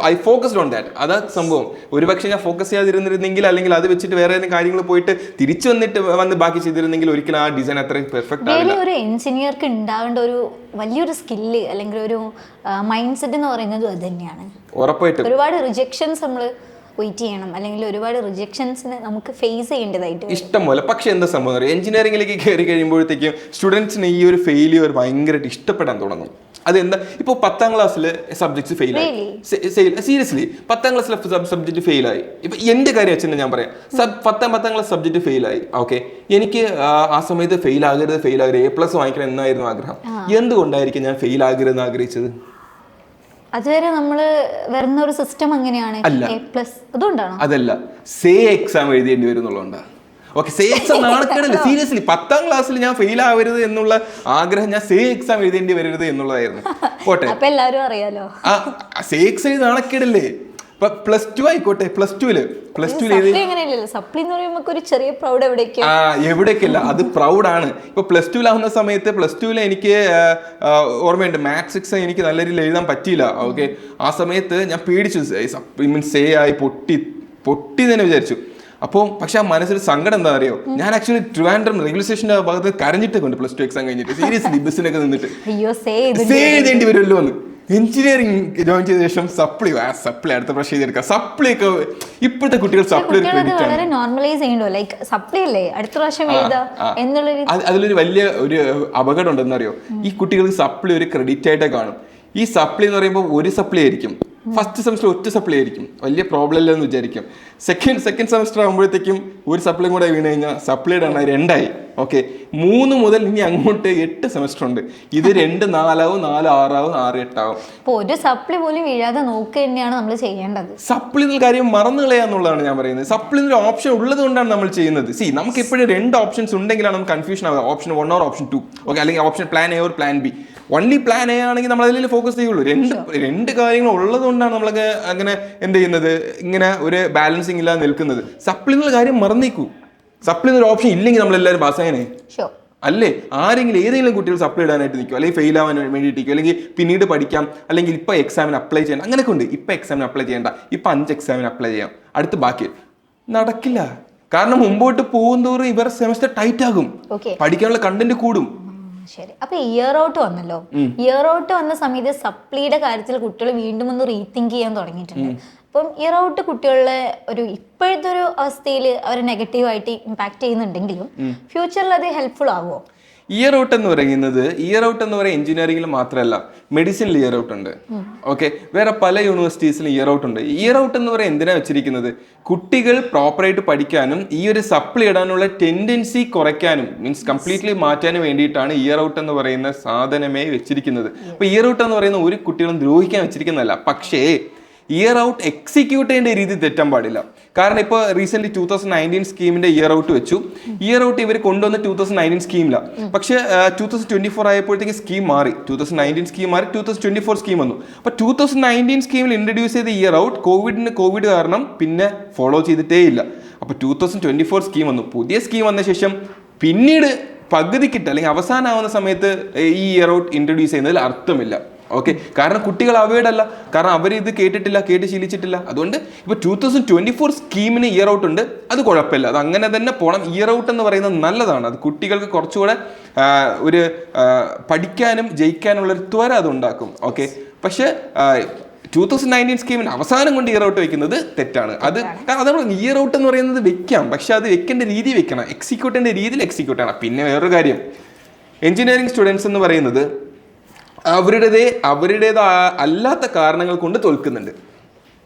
I focused on that. അതാ സംഭവം. ഒരുപക്ഷെ ഞാൻ ഫോക്കസ് ചെയ്യാതിരുന്നിരുന്നെങ്കിൽ, അല്ലെങ്കിൽ അത് വെച്ചിട്ട് വേറെ ഏതെങ്കിലും കാര്യങ്ങൾ പോയിട്ട് തിരിച്ചു വന്ന് ബാക്കി ചെയ്തിരുന്നെങ്കിൽ ഒരിക്കലും ആ ഡിസൈൻ അത്രയും പെർഫെക്റ്റ് ആവില്ല. ഒരു എഞ്ചിനീയർക്ക് ഉണ്ടാവേണ്ട ഒരു വലിയൊരു സ്കില്ല് അല്ലെങ്കിൽ ഒരു മൈൻഡ് സെറ്റ് എന്ന് പറയുന്നത് അത് തന്നെയാണ്. ഉറപ്പായിട്ടും ഒരുപാട് റിജക്ഷൻസ് നമ്മൾ വെയിറ്റ് ചെയ്യണം, അല്ലെങ്കിൽ ഒരുപാട് റിജക്ഷൻസിന് നമുക്ക് ഫേസ് ചെയ്യേണ്ടതായിട്ട് ഇഷ്ടം പോലെ. പക്ഷെ എന്താ സംഭവം, എഞ്ചിനീയറിംഗിലേക്ക് കയറി കഴിയുമ്പോഴത്തേക്കും സ്റ്റുഡൻസിന് ഈ ഒരു ഫെയിലിയർ ഭയങ്കരമായിട്ട് ഇഷ്ടപ്പെടാൻ തുടങ്ങും. അതെന്താ, ഇപ്പോൾ 10ാം ക്ലാസ്സിൽ സബ്ജക്ട്സ് ഫെയിലായി. സീരിയസ്ലി 10ാം ക്ലാസ്സിലെ സബ്ജക്ട് ഫെയിലായി. ഇപ്പൊ എന്റെ കാര്യം വെച്ചാൽ ഞാൻ പറയാം, 10ാം ക്ലാസ് സബ്ജക്ട് ഫെയിലായി. ഓക്കെ, എനിക്ക് ആ സമയത്ത് ഫെയിൽ ആകരുത് A+ വാങ്ങിക്കണം എന്നായിരുന്നു ആഗ്രഹം. എന്തുകൊണ്ടായിരിക്കും ഞാൻ ഫെയിൽ ആകരുതെന്ന് ആഗ്രഹിച്ചത്? അതുവരെ നമ്മള് വരുന്ന ഒരു സിസ്റ്റം അങ്ങനെയാണ്. A+ അതുകൊണ്ടാണോ? അതല്ല, എക്സാം എഴുതേണ്ടി വരും എന്നുള്ളതുകൊണ്ടാണ്. ഓക്കെ, എക്സാം നാണക്കേടല്ലേ. സീരിയസ്ലി 10ാം ക്ലാസ്സിൽ ഞാൻ ഫെയിൽ ആവരുത് എന്നുള്ള ആഗ്രഹം, ഞാൻ എക്സാം എഴുതേണ്ടി വരരുത് എന്നുള്ളതായിരുന്നു. പോട്ടെ, എല്ലാവരും അറിയാലോ എക്സാം എഴുതി നാണക്കേടല്ലേ. ഇപ്പൊ +2 ആയിക്കോട്ടെ, പ്ലസ് ടു എവിടേക്കല്ല, അത് പ്രൗഡാണ്. ഇപ്പൊ +2 ആവുന്ന സമയത്ത് +2 എനിക്ക് ഓർമ്മയുണ്ട്, മാത്സ് എക്സാം എനിക്ക് നല്ല രീതിയിൽ എഴുതാൻ പറ്റിയില്ല. ഓക്കെ, ആ സമയത്ത് ഞാൻ പേടിച്ചു. മീൻസ് ആയി പൊട്ടി തന്നെ വിചാരിച്ചു. അപ്പോൾ പക്ഷെ ആ മനസ്സിൽ സങ്കടം എന്താ അറിയോ, ഞാൻ ആക്ച്വലി ട്രിവാൻഡ്രം റെയിൽവേ സ്റ്റേഷന്റെ ഭാഗത്ത് കരഞ്ഞിട്ടൊക്കെ ഉണ്ട് +2 എക്സാം കഴിഞ്ഞിട്ട്. സീരിയസ്ലി ബസ്സിനൊക്കെ നിന്നിട്ട് എഴുതേണ്ടി വരുമല്ലോ എന്ന്. എഞ്ചിനീയറിംഗ് ജോയിൻ ചെയ്ത ശേഷം സപ്ലി അടുത്ത പ്രാവശ്യം ചെയ്തെടുക്കാം. സപ്ലി ഒക്കെ ഇപ്പോഴത്തെ കുട്ടികൾ സപ്ലി അതിലൊരു വലിയ ഒരു അപകടം ഉണ്ടെന്ന് അറിയോ, ഈ കുട്ടികൾക്ക് സപ്ലി ഒരു ക്രെഡിറ്റ് ആയിട്ടേ കാണും. ഈ സപ്ലി എന്ന് പറയുമ്പോൾ ഒരു സപ്ലി ആയിരിക്കും, ഫസ്റ്റ് സെമസ്റ്റർ ഒറ്റ സപ്ലൈ ആയിരിക്കും, വലിയ പ്രോബ്ലം ഇല്ലെന്ന് വിചാരിക്കും. സെക്കൻഡ് സെമസ്റ്റർ ആകുമ്പോഴത്തേക്കും ഒരു സപ്ലൈയും കൂടെ വീണ് കഴിഞ്ഞാൽ സപ്ലൈയുടെ എണ്ണം 2 ഓക്കെ, 3 മുതൽ ഇനി അങ്ങോട്ട് 8 സെമസ്റ്റർ ഉണ്ട്. ഇത് 2 4 ആവും, 4 6 ആവും, 6 8 ആവും. ഒരു സപ്ലി പോലും വീഴാതെ നോക്കുക തന്നെയാണ് നമ്മൾ ചെയ്യേണ്ടത്. സപ്ലി എന്ന കാര്യം മറന്നു കളയാന്നുള്ളതാണ് ഞാൻ പറയുന്നത്. സപ്ലി എന്നൊരു ഓപ്ഷൻ ഉള്ളത് കൊണ്ടാണ് നമ്മൾ ചെയ്യുന്നത്. നമുക്ക് എപ്പോഴും 2 ഓപ്ഷൻസ് ഉണ്ടെങ്കിലാണ് നമുക്ക് കൺഫ്യൂഷൻ ആവുക. Option 1 or option 2. ഓക്കെ, അല്ലെങ്കിൽ option plan A or plan B. Only plan A ആണെങ്കിൽ നമ്മൾ അതിൽ ഫോക്കസ് ചെയ്യുള്ളൂ. രണ്ട് കാര്യങ്ങൾ ഉള്ളത് കൊണ്ടാണ് നമ്മളൊക്കെ അങ്ങനെ എന്ത് ചെയ്യുന്നത്, ഇങ്ങനെ ഒരു ബാലൻസിങ് ഇല്ലാതെ നിൽക്കുന്നത്. സപ്ലി എന്നുള്ള കാര്യം മറന്നേക്കൂ. സപ്ലി എന്നൊരു ഓപ്ഷൻ ഇല്ലെങ്കിൽ നമ്മളെല്ലാവരും പാസ്സായനെ അല്ലേ? ഏതെങ്കിലും കുട്ടികൾ സപ്ലൈ ഇടാനായിട്ട് നിൽക്കും, അല്ലെങ്കിൽ ഫെയിൽ ആവാൻ വേണ്ടിയിട്ടിരിക്കും, അല്ലെങ്കിൽ പിന്നീട് പഠിക്കാം, അല്ലെങ്കിൽ ഇപ്പൊ എക്സാമിന് അപ്ലൈ ചെയ്യണം, അങ്ങനെയൊക്കെ ഉണ്ട്. ഇപ്പൊ എക്സാമിന് അപ്ലൈ ചെയ്യണ്ട, ഇപ്പൊ 5 എക്സാമിന് അപ്ലൈ ചെയ്യാം, അടുത്ത് ബാക്കി നടക്കില്ല. കാരണം മുമ്പോട്ട് പോകുന്തോറും ഇവർ സെമസ്റ്റർ ടൈറ്റ് ആകും, പഠിക്കാനുള്ള കണ്ടന്റ് കൂടും. ശരി, അപ്പൊ ഇയർ ഔട്ട് വന്നല്ലോ. ഇയർ ഔട്ട് വന്ന സമയത്ത് സപ്ലിയുടെ കാര്യത്തിൽ കുട്ടികൾ വീണ്ടും ഒന്ന് റീതിങ്ക് ചെയ്യാൻ തുടങ്ങിയിട്ടുണ്ട്. അപ്പം ഇയർ ഔട്ട് കുട്ടികളുടെ ഒരു ഇപ്പോഴത്തെ ഒരു അവസ്ഥയിൽ അവർ നെഗറ്റീവായിട്ട് ഇമ്പാക്ട് ചെയ്യുന്നുണ്ടെങ്കിലും ഫ്യൂച്ചറിൽ അത് ഹെൽപ്ഫുൾ ആവുമോ? ഇയർ ഔട്ട് എന്ന് പറയുന്നത് എഞ്ചിനീയറിംഗിൽ മാത്രമല്ല, മെഡിസിനിൽ ഇയർ ഔട്ട് ഉണ്ട്. ഓക്കെ, വേറെ പല യൂണിവേഴ്സിറ്റീസിലും ഇയർ ഔട്ട് ഉണ്ട്. ഇയർ ഔട്ട് എന്ന് പറയുന്നത് എന്തിനാ വെച്ചിരിക്കുന്നത്, കുട്ടികൾ പ്രോപ്പറായിട്ട് പഠിക്കാനും ഈ ഒരു സപ്ലി ഇടാനുള്ള ടെൻഡൻസി കുറയ്ക്കാനും, മീൻസ് കംപ്ലീറ്റ്ലി മാറ്റാനും വേണ്ടിയിട്ടാണ് ഇയർ ഔട്ട് എന്ന് പറയുന്ന സാധനമേ വെച്ചിരിക്കുന്നത്. അപ്പൊ ഇയർ ഔട്ട് എന്ന് പറയുന്ന ഒരു കുട്ടികളും ദ്രോഹിക്കാൻ വെച്ചിരിക്കുന്നതല്ല. പക്ഷേ ഇയർ ഔട്ട് എക്സിക്യൂട്ട് ചെയ്യേണ്ട രീതി തെറ്റാൻ പാടില്ല. കാരണം ഇപ്പോൾ റീസെന്റ് 2019 സ്കീമിന്റെ ഇയർ ഔട്ട് വെച്ചു. ഇയർ ഔട്ട് ഇവർ കൊണ്ടുവന്ന 2019 സ്കീമില്ല, പക്ഷേ 2024 ആയപ്പോഴത്തേക്ക് സ്കീം മാറി. 2019 സ്കീം മാറി 2024 സ്കീം വന്നു. അപ്പൊ 2019 സ്കീമിൽ ഇൻട്രൊഡ്യൂസ് ചെയ്ത ഇയർ ഔട്ട് കോവിഡ് കാരണം പിന്നെ ഫോളോ ചെയ്തിട്ടേ ഇല്ല. അപ്പൊ 2024 സ്കീം വന്നു. പുതിയ സ്കീം വന്ന ശേഷം പിന്നീട് പകുതിക്കിട്ട് അല്ലെങ്കിൽ അവസാനമാവുന്ന സമയത്ത് ഈ ഇയർ ഔട്ട് ഇൻട്രൊഡ്യൂസ് ചെയ്യുന്നതിൽ അർത്ഥമില്ല. ഓക്കെ, കാരണം കുട്ടികൾ അവൈഡ് അല്ല, കാരണം അവർ ഇത് കേട്ട് ശീലിച്ചിട്ടില്ല. അതുകൊണ്ട് ഇപ്പോൾ 2024 സ്കീമിന് ഇയർ ഔട്ട് ഉണ്ട്, അത് കുഴപ്പമില്ല, അത് അങ്ങനെ തന്നെ പോകണം. ഇയർ ഔട്ട് എന്ന് പറയുന്നത് നല്ലതാണ്, അത് കുട്ടികൾക്ക് കുറച്ചുകൂടെ ഒരു പഠിക്കാനും ജയിക്കാനുള്ളൊരു ത്വര അത് ഉണ്ടാക്കും. ഓക്കെ, പക്ഷേ 2019 സ്കീമിന് അവസാനം കൊണ്ട് ഇയർ ഔട്ട് വെക്കുന്നത് തെറ്റാണ്. അത് കാരണം ഇയർ ഔട്ട് എന്ന് പറയുന്നത് വെക്കാം, പക്ഷെ അത് വെക്കേണ്ട രീതി വെക്കണം, എക്സിക്യൂട്ട് ചെയ്യേണ്ട രീതിയിൽ എക്സിക്യൂട്ട് ചെയ്യണം. പിന്നെ വേറൊരു കാര്യം, എഞ്ചിനീയറിംഗ് സ്റ്റുഡൻസ് എന്ന് പറയുന്നത് അവരുടേതായ അല്ലാത്ത കാരണങ്ങൾ കൊണ്ട് തോൽക്കുന്നുണ്ട്.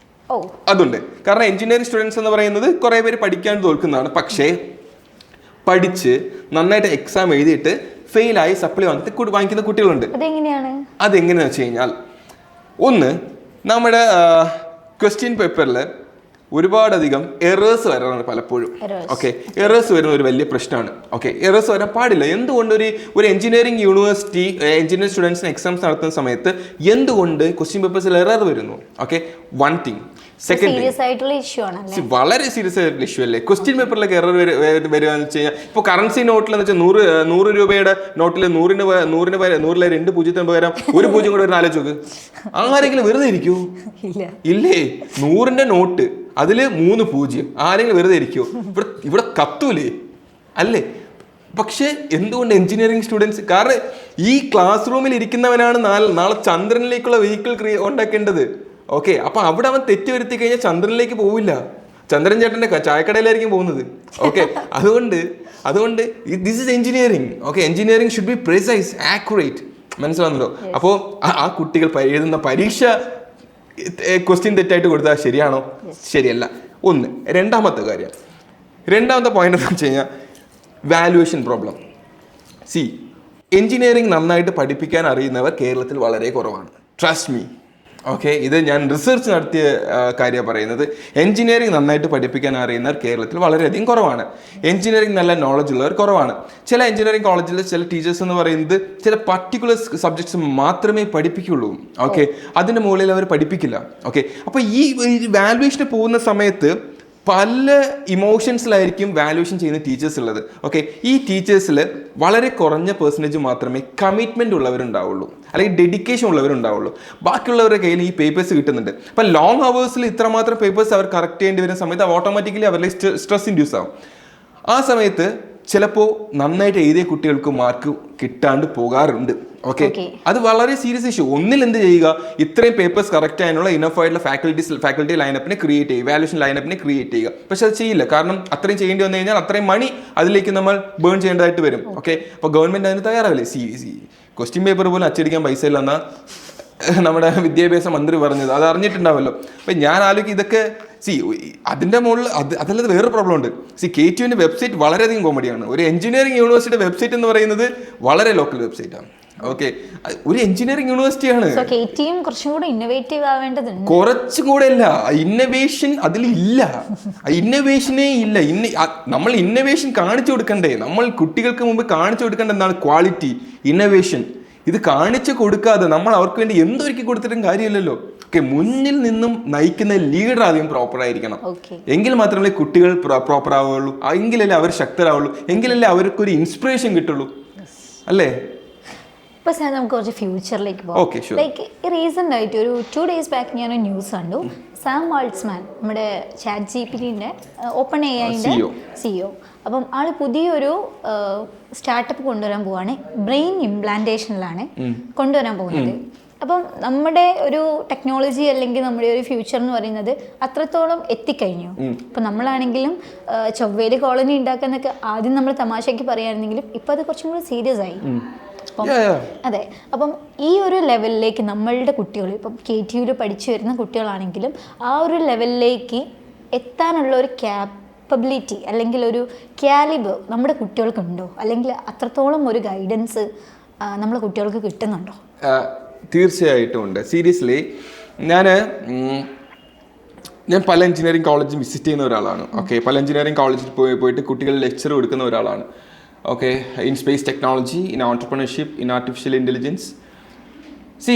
അതുണ്ട്. കാരണം എഞ്ചിനീയറിംഗ് സ്റ്റുഡൻസ് എന്ന് പറയുന്നത് കുറെ പേര് പഠിക്കാൻ തോൽക്കുന്നതാണ്. പക്ഷേ പഠിച്ച് നന്നായിട്ട് എക്സാം എഴുതിയിട്ട് ഫെയിലായി സപ്ലി വാങ്ങിക്കുന്ന കുട്ടികളുണ്ട്. അതെങ്ങനെയാണെന്ന് വെച്ച് കഴിഞ്ഞാൽ, ഒന്ന്, നമ്മുടെ ക്വസ്റ്റ്യൻ പേപ്പറിൽ ഒരുപാടധികം എറേഴ്സ് വരാറുണ്ട് പലപ്പോഴും. ഓക്കെ, എറേഴ്സ് വരുന്ന ഒരു വലിയ പ്രശ്നമാണ്. ഓക്കെ, എറേഴ്സ് വരാൻ പാടില്ല. എന്തുകൊണ്ട് ഒരു എഞ്ചിനീയറിംഗ് യൂണിവേഴ്സിറ്റി എഞ്ചിനീയറിംഗ് സ്റ്റുഡൻസിന് എക്സാംസ് നടത്തുന്ന സമയത്ത് എന്തുകൊണ്ട് ക്വസ്റ്റ്യൻ പേപ്പേഴ്സിൽ എറർ വരുന്നു? Okay, one thing. സെക്കൻഡ്, വളരെ സീരിയസ് ആയിട്ടുള്ള ഇഷ്യൂ അല്ലേ ക്വസ്റ്റ്യൻ പേപ്പറിലൊക്കെ എറർ വരിക എന്ന് വെച്ച് കഴിഞ്ഞാൽ, ഇപ്പോൾ കറൻസി നോട്ടിൽ എന്ന് വെച്ചാൽ 100 രൂപയുടെ നോട്ടിൽ 100-ന് 2 പൂജ്യത്തിന് പകരം 1 പൂജ്യം കൂടെ ഒരു ആലോചിച്ച് നോക്ക്. ആരെങ്കിലും വെറുതെ ഇരിക്കൂ? ഇല്ലേ? 100-ന്റെ നോട്ട്, അതില് 3 പൂജ്യം. ആരെങ്കിലും വെറുതെ ഇരിക്കുമോ? ഇവിടെ കത്തൂലേ? അല്ലേ? പക്ഷെ എന്തുകൊണ്ട് എഞ്ചിനീയറിംഗ് സ്റ്റുഡൻസ്, കാരണം ഈ ക്ലാസ് റൂമിൽ ഇരിക്കുന്നവനാണ് നാളെ ചന്ദ്രനിലേക്കുള്ള വെഹിക്കിൾ ഉണ്ടാക്കേണ്ടത്. ഓക്കെ, അപ്പൊ അവിടെ അവൻ തെറ്റ് വരുത്തി കഴിഞ്ഞാൽ ചന്ദ്രനിലേക്ക് പോവില്ല, ചന്ദ്രൻ ചേട്ടന്റെ ചായക്കടയിലായിരിക്കും പോകുന്നത്. ഓക്കെ, അതുകൊണ്ട് this is engineering. Okay, engineering should be precise, accurate. മനസ്സിലാവുന്നല്ലോ? അപ്പോൾ ആ കുട്ടികൾ എഴുതുന്ന പരീക്ഷ ക്വസ്റ്റ്യൻ തെറ്റായിട്ട് കൊടുത്താൽ ശരിയാണോ? ശരിയല്ല. ഒന്ന്. രണ്ടാമത്തെ പോയിന്റ് എന്ന് വെച്ച് കഴിഞ്ഞാൽ വാല്യുവേഷൻ പ്രോബ്ലം. എഞ്ചിനീയറിംഗ് നന്നായിട്ട് പഠിപ്പിക്കാൻ അറിയുന്നവർ കേരളത്തിൽ വളരെ കുറവാണ്. Trust me. ഓക്കെ, ഇത് ഞാൻ റിസർച്ച് നടത്തിയ കാര്യമാണ് പറയുന്നത്. എഞ്ചിനീയറിംഗ് നന്നായിട്ട് പഠിപ്പിക്കാൻ അറിയുന്നവർ കേരളത്തിൽ വളരെയധികം കുറവാണ്. എഞ്ചിനീയറിംഗ് നല്ല നോളജ് ഉള്ളവർ കുറവാണ്. ചില എഞ്ചിനീയറിംഗ് കോളേജിൽ ചില ടീച്ചേഴ്സ് എന്ന് പറയുന്നത് ചില പർട്ടിക്കുലർ സബ്ജക്ട്സ് മാത്രമേ പഠിപ്പിക്കുള്ളൂ. ഓക്കെ, അതിൻ്റെ മുകളിൽ അവർ പഠിപ്പിക്കില്ല. ഓക്കെ, അപ്പോൾ ഈ വാല്യുവേഷന് പോകുന്ന സമയത്ത് പല ഇമോഷൻസിലായിരിക്കും വാല്യുവേഷൻ ചെയ്യുന്ന ടീച്ചേഴ്സ് ഉള്ളത്. ഓക്കെ, ഈ ടീച്ചേഴ്സിൽ വളരെ കുറഞ്ഞ പെർസെൻറ്റേജ് മാത്രമേ കമ്മിറ്റ്മെൻറ്റ് ഉള്ളവരുണ്ടാവുള്ളൂ, അല്ലെങ്കിൽ ഡെഡിക്കേഷൻ ഉള്ളവരുണ്ടാവുള്ളൂ. ബാക്കിയുള്ളവരുടെ കയ്യിൽ ഈ പേപ്പേഴ്സ് കിട്ടുന്നുണ്ട്. അപ്പം ലോങ് അവേഴ്സിൽ ഇത്രമാത്രം പേപ്പേഴ്സ് അവർ കറക്റ്റ് ചെയ്യേണ്ടി വരുന്ന സമയത്ത് ഓട്ടോമാറ്റിക്കലി അവരിലെ സ്ട്രെസ് ഇൻഡ്യൂസ് ആവും. ആ സമയത്ത് ചിലപ്പോൾ നന്നായിട്ട് എഴുതിയ കുട്ടികൾക്ക് മാർക്ക് കിട്ടാണ്ട് പോകാറുണ്ട്. ഓക്കെ, അത് വളരെ സീരിയസ് ഇഷ്യൂ. ഒന്നിൽ എന്ത് ചെയ്യുക, ഇത്രയും പേപ്പേഴ്സ് കറക്റ്റ് ആയതിനുള്ള ഇനഫ് ആയിട്ടുള്ള ഫാക്കൽറ്റി ലൈനപ്പിനെ ക്രിയേറ്റ് ചെയ്യുക, വാല്യുവേഷൻ ലൈനപ്പിനെ ക്രിയേറ്റ് ചെയ്യുക. പക്ഷെ അത് ചെയ്യില്ല. കാരണം അത്രയും ചെയ്യേണ്ടി വന്നു കഴിഞ്ഞാൽ അത്രയും മണി അതിലേക്ക് നമ്മൾ ബേൺ ചെയ്യേണ്ടതായിട്ട് വരും. ഓക്കെ, അപ്പോൾ ഗവൺമെന്റ് അതിന് തയ്യാറാവില്ലേ? ക്വസ്റ്റ്യൻ പേപ്പർ പോലും അച്ചടിക്കാൻ പൈസ ഇല്ലെന്നാ നമ്മുടെ വിദ്യാഭ്യാസ മന്ത്രി പറഞ്ഞത്. അത് അറിഞ്ഞിട്ടുണ്ടാവല്ലോ. അപ്പം ഞാൻ ആലോചിക്കും, ഇതൊക്കെ അതിൻ്റെ മുകളിൽ അതല്ലാതെ വേറൊരു പ്രോബ്ലം ഉണ്ട്. KTUവിൻ്റെ വെബ്സൈറ്റ് വളരെയധികം കോമഡിയാണ്. ഒരു എഞ്ചിനീയറിംഗ് യൂണിവേഴ്സിറ്റിയുടെ വെബ്സൈറ്റ് എന്ന് പറയുന്നത് വളരെ ലോക്കൽ വെബ്സൈറ്റാണ്. ഓക്കെ, ഒരു എഞ്ചിനീയറിംഗ് യൂണിവേഴ്സിറ്റിയാണ്. കുറച്ചും കൂടെ അല്ല, ഇന്നവേഷൻ അതിലില്ല, ഇന്നവേഷനേ ഇല്ല. നമ്മൾ ഇന്നവേഷൻ കാണിച്ചു കൊടുക്കണ്ടേ? നമ്മൾ കുട്ടികൾക്ക് മുമ്പ് കാണിച്ചു കൊടുക്കേണ്ട എന്താണ്? Quality, innovation. ഇത് കാണിച്ചു കൊടുക്കാതെ നമ്മൾ അവർക്ക് വേണ്ടി എന്തൊരുക്കി കൊടുത്തിട്ടും കാര്യമില്ലല്ലോ. ഓക്കെ, മുന്നിൽ നിന്നും നയിക്കുന്ന ലീഡർ ആദ്യം പ്രോപ്പർ ആയിരിക്കണം. എങ്കിൽ മാത്രമേ കുട്ടികൾ പ്രോപ്പർ ആവുള്ളൂ, എങ്കിലല്ലേ അവർ ശക്തരാവുള്ളൂ, എങ്കിലല്ലേ അവർക്കൊരു ഇൻസ്പിറേഷൻ കിട്ടുള്ളൂ, അല്ലേ? ഇപ്പോൾ സാർ നമുക്ക് കുറച്ച് ഫ്യൂച്ചറിലേക്ക് പോകാം. ലൈക്ക് റീസെൻ്റ് ആയിട്ട് ഒരു 2 days ബാക്ക് ഞാൻ ന്യൂസ് കണ്ടു. സാം ആൾട്ട്സ്മാൻ, നമ്മുടെ ChatGPTന്റെ ഓപ്പൺ AIന്റെ CEO, അപ്പം ആള് പുതിയൊരു സ്റ്റാർട്ടപ്പ് കൊണ്ടുവരാൻ പോവാണ്. ബ്രെയിൻ ഇംപ്ലാന്റേഷനിലാണ് കൊണ്ടുവരാൻ പോകുന്നത്. അപ്പം നമ്മുടെ ഒരു ടെക്നോളജി അല്ലെങ്കിൽ നമ്മുടെ ഒരു ഫ്യൂച്ചർ എന്ന് പറയുന്നത് അത്രത്തോളം എത്തിക്കഴിഞ്ഞു. ഇപ്പം നമ്മളാണെങ്കിലും ചൊവ്വയിൽ കോളനി ഉണ്ടാക്കാന്നൊക്കെ ആദ്യം നമ്മൾ തമാശയ്ക്ക് പറയുകയാണെങ്കിലും ഇപ്പം അത് കുറച്ചും കൂടി സീരിയസ് ആയി. അതെ, അപ്പം ഈ ഒരു ലെവലിലേക്ക് നമ്മളുടെ കുട്ടികൾ, ഇപ്പം KTUവിൽ പഠിച്ചു വരുന്ന കുട്ടികളാണെങ്കിലും ആ ഒരു ലെവലിലേക്ക് എത്താനുള്ള ഒരു ക്യാപ്പബിലിറ്റി അല്ലെങ്കിൽ ഒരു കാലിബർ നമ്മുടെ കുട്ടികൾക്കുണ്ടോ? അല്ലെങ്കിൽ അത്രത്തോളം ഒരു ഗൈഡൻസ് നമ്മുടെ കുട്ടികൾക്ക് കിട്ടുന്നുണ്ടോ? തീർച്ചയായിട്ടും ഉണ്ട്. സീരിയസ്ലി ഞാൻ ഞാൻ പല എഞ്ചിനീയറിംഗ് കോളേജും വിസിറ്റ് ചെയ്യുന്ന ഒരാളാണ്. ഓക്കെ, പല എഞ്ചിനീയറിംഗ് കോളേജിൽ പോയിട്ട് കുട്ടികൾ ലെക്ചർ കൊടുക്കുന്ന ഒരാളാണ്. Okay, in space technology, in entrepreneurship, in artificial intelligence. C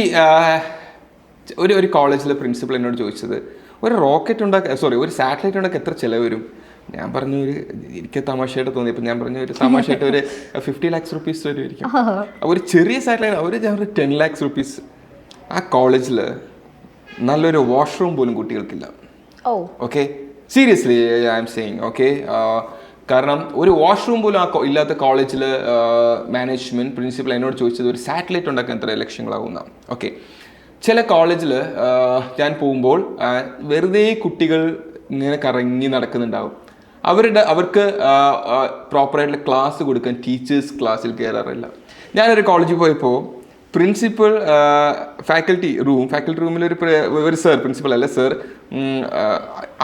ഒരു കോളേജിലെ പ്രിൻസിപ്പൾ എന്നോട് ചോദിച്ചത്, ഒരു ഒരു സാറ്റലൈറ്റ് ഉണ്ടാക്കാൻ എത്ര ചിലവ് വരും? ഞാൻ പറഞ്ഞു, എനിക്ക് തമാശയായിട്ട് തോന്നി. അപ്പം ഞാൻ പറഞ്ഞു, ഒരു തമാശയായിട്ട് ഒരു 50 lakhs rupees വരുമായിരിക്കും. ഒരു ചെറിയ സാറ്റലൈറ്റ് ഞാൻ 10 lakhs rupees. ആ കോളേജിൽ നല്ലൊരു വാഷ്റൂം പോലും കുട്ടികൾക്കില്ല. Okay, seriously I am saying. Okay, കാരണം ഒരു വാഷ്റൂം പോലും ഇല്ലാത്ത കോളേജിൽ മാനേജ്മെൻറ്റ് പ്രിൻസിപ്പൽ എന്നോട് ചോദിച്ചത് ഒരു സാറ്റലൈറ്റ് ഉണ്ടാക്കാൻ എത്ര ലക്ഷങ്ങളാവുന്ന. ഓക്കെ, ചില കോളേജിൽ ഞാൻ പോകുമ്പോൾ വെറുതെ കുട്ടികൾ ഇങ്ങനെ കറങ്ങി നടക്കുന്നുണ്ടാവും. അവർക്ക് പ്രോപ്പറായിട്ടുള്ള ക്ലാസ് കൊടുക്കാൻ ടീച്ചേഴ്സ് ക്ലാസ്സിൽ കയറാറില്ല. ഞാനൊരു കോളേജിൽ പോയപ്പോൾ പ്രിൻസിപ്പൽ ഫാക്കൽറ്റി റൂമിൽ ഒരു സർ, പ്രിൻസിപ്പൽ അല്ല സർ,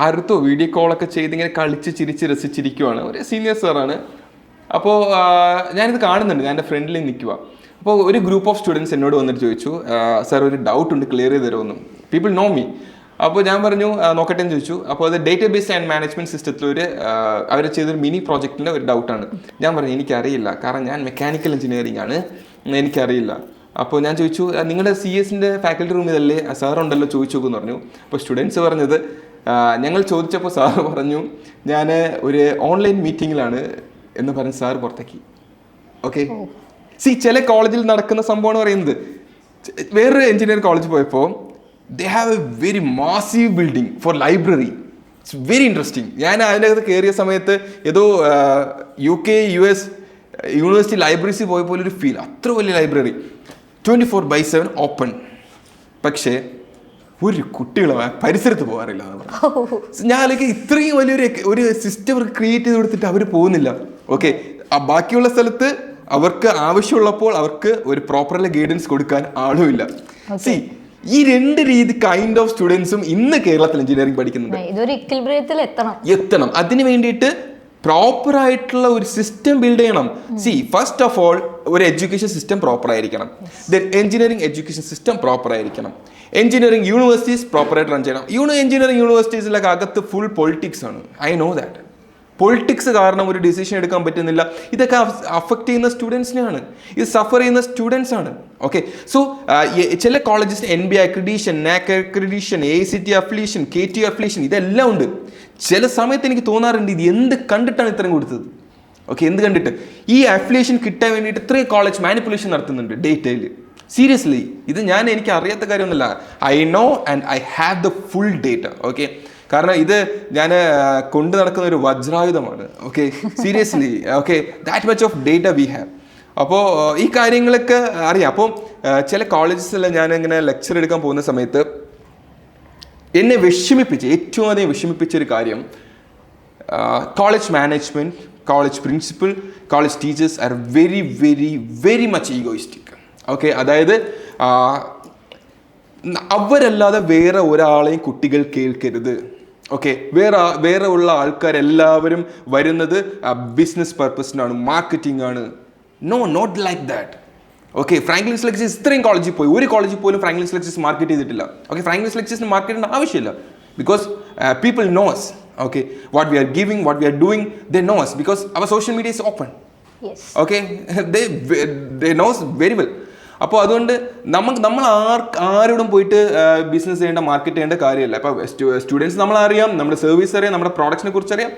ആരത്തോ വീഡിയോ കോളൊക്കെ ചെയ്ത് ഇങ്ങനെ കളിച്ച് ചിരിച്ച് രസിച്ചിരിക്കുവാണ്. ഒരു സീനിയർ സാറാണ്. അപ്പോൾ ഞാനിത് കാണുന്നുണ്ട്, ഞാൻ എൻ്റെ ഫ്രണ്ടിൽ നിൽക്കുക. അപ്പോൾ ഒരു ഗ്രൂപ്പ് ഓഫ് സ്റ്റുഡൻസ് എന്നോട് വന്നിട്ട് ചോദിച്ചു, സാർ ഒരു ഡൗട്ട് ഉണ്ട്, ക്ലിയർ ചെയ്ത് തരുമെന്നും. People know me. അപ്പോൾ ഞാൻ പറഞ്ഞു നോക്കട്ടെ എന്ന് ചോദിച്ചു. അപ്പോൾ അത് ഡേറ്റാബേസ് ആൻഡ് മാനേജ്മെൻറ്റ് സിസ്റ്റത്തിൽ അവർ ചെയ്തൊരു മിനി പ്രോജക്റ്റിൻ്റെ ഒരു ഡൗട്ടാണ്. ഞാൻ പറഞ്ഞു എനിക്കറിയില്ല, കാരണം ഞാൻ മെക്കാനിക്കൽ എഞ്ചിനീയറിംഗ് ആണ്, എനിക്കറിയില്ല. അപ്പോൾ ഞാൻ ചോദിച്ചു, നിങ്ങളുടെ CS-ൻ്റെ ഫാക്കൽറ്റി റൂമിൽ ഇതല്ലേ സാറുണ്ടല്ലോ, ചോദിച്ചു നോക്കുമെന്ന് പറഞ്ഞു. അപ്പോൾ സ്റ്റുഡൻസ് പറഞ്ഞത്, ഞങ്ങൾ ചോദിച്ചപ്പോൾ സാറ് പറഞ്ഞു ഞാൻ ഒരു ഓൺലൈൻ മീറ്റിങ്ങിലാണ് എന്ന് പറഞ്ഞ് സാർ പുറത്തേക്ക്. ഓക്കെ, ചില കോളേജിൽ നടക്കുന്ന സംഭവമാണ് പറയുന്നത്. വേറൊരു എഞ്ചിനീയറിംഗ് കോളേജിൽ പോയപ്പോൾ they have a very massive building for library. It's very interesting. ഞാൻ അതിനകത്ത് കയറിയ സമയത്ത് ഏതോ UK US യൂണിവേഴ്സിറ്റി ലൈബ്രറീസിൽ പോയ പോലെ ഒരു ഫീൽ. അത്ര വലിയ ലൈബ്രറി, 24/7 ഓപ്പൺ. പക്ഷേ ഒരു കുട്ടികൾ പരിസരത്ത് പോകാറില്ല എന്ന് പറഞ്ഞു. ഞാൻ അല്ലെങ്കിൽ ഇത്രയും വലിയൊരു സിസ്റ്റം ക്രിയേറ്റ് ചെയ്ത് കൊടുത്തിട്ട് അവർ പോകുന്നില്ല. ഓക്കെ, ബാക്കിയുള്ള സ്ഥലത്ത് അവർക്ക് ആവശ്യമുള്ളപ്പോൾ അവർക്ക് ഒരു പ്രോപ്പർലി ഗൈഡൻസ് കൊടുക്കാൻ ആളുമില്ല. സി, ഈ രണ്ട് കൈൻഡ് ഓഫ് സ്റ്റുഡൻസും ഇന്ന് കേരളത്തിൽ എഞ്ചിനീയറിംഗ് പഠിക്കുന്നുണ്ട്. എത്തണം. അതിന് വേണ്ടിയിട്ട് പ്രോപ്പർ ആയിട്ടുള്ള ഒരു സിസ്റ്റം ബിൽഡ് ചെയ്യണം. സി, ഫസ്റ്റ് ഓഫ് ഓൾ ഒരു എഡ്യൂക്കേഷൻ സിസ്റ്റം പ്രോപ്പർ ആയിരിക്കണം. Then engineering education system proper ആയിരിക്കണം. എഞ്ചിനീയറിംഗ് യൂണിവേഴ്സിറ്റീസ് പ്രോപ്പറായിട്ട് റൺ ചെയ്യണം. എഞ്ചിനീയറിംഗ് യൂണിവേഴ്സിറ്റീസിലൊക്കെ അകത്ത് ഫുൾ പൊളിറ്റിക്സ് ആണ്. I know that. പൊളിറ്റിക്സ് കാരണം ഒരു ഡിസിഷൻ എടുക്കാൻ പറ്റുന്നില്ല. ഇതൊക്കെ അഫക്റ്റ് ചെയ്യുന്ന സ്റ്റുഡൻസിനെയാണ്, ഇത് സഫർ ചെയ്യുന്ന സ്റ്റുഡൻസ് ആണ്. ഓക്കെ, സോ ചില colleges NBA accreditation, NAC accreditation, AICT affiliation, KTU affiliation, ഇതെല്ലാം ഉണ്ട്. ചില സമയത്ത് എനിക്ക് തോന്നാറുണ്ട്, ഇത് എന്ത് കണ്ടിട്ടാണ് ഇത്രയും കൊടുത്തത്? ഓക്കെ, എന്ത് കണ്ടിട്ട്? ഈ അഫിലിയേഷൻ കിട്ടാൻ വേണ്ടിയിട്ട് ഇത്രയും കോളേജ് മാനിപ്പുലേഷൻ നടത്തുന്നുണ്ട് ഡേറ്റയിൽ. സീരിയസ്ലി, ഇത് എനിക്ക് അറിയാത്ത കാര്യമൊന്നുമല്ല. I know and I have the full data. Okay, കാരണം ഇത് ഞാൻ കൊണ്ടു നടക്കുന്ന ഒരു വജ്രായുധമാണ്. Okay, seriously. Okay, that much of data we have. അപ്പോൾ ഈ കാര്യങ്ങളൊക്കെ അറിയാം. അപ്പോൾ ചില കോളേജസിൽ ഞാൻ ഇങ്ങനെ ലെക്ചർ എടുക്കാൻ പോകുന്ന സമയത്ത് എന്നെ ഏറ്റവും അധികം വിഷമിപ്പിച്ചൊരു കാര്യം, college management, college principal, college teachers are very very very much egoistic. Okay, അതായത് അവരല്ലാതെ വേറെ ഒരാളെയും കുട്ടികൾ കേൾക്കരുത്. ഓക്കെ, വേറെ ഉള്ള ആൾക്കാരെല്ലാവരും വരുന്നത് ബിസിനസ് പർപ്പസിനാണ്, മാർക്കറ്റിംഗ് ആണ്. No, not like that. Okay, Franklin selectors ഇത്രയും കോളേജിൽ പോയി, ഒരു കോളേജിൽ പോലും ഫ്രാങ്ക്ലിൻ സെലക്ടേഴ്സ് മാർക്കറ്റ് ചെയ്തിട്ടില്ല. ഓക്കെ, ഫ്രാങ്ക്ലിൻ സെലക്ടേഴ്സിന് മാർക്കറ്റ് ചെയ്യേണ്ട ആവശ്യമില്ല. Because people knows. Okay, what we are giving, what we are doing, they knows because അവർ social media is open. Okay, they knows very well. അപ്പോൾ അതുകൊണ്ട് നമ്മൾ ആരോടും പോയിട്ട് ബിസിനസ് ചെയ്യേണ്ട, മാർക്കറ്റ് ചെയ്യേണ്ട കാര്യമില്ല. അപ്പോൾ സ്റ്റുഡൻസ് നമ്മളറിയാം, നമ്മുടെ സർവീസ് അറിയാം, നമ്മുടെ പ്രോഡക്റ്റിനെ കുറിച്ച് അറിയാം.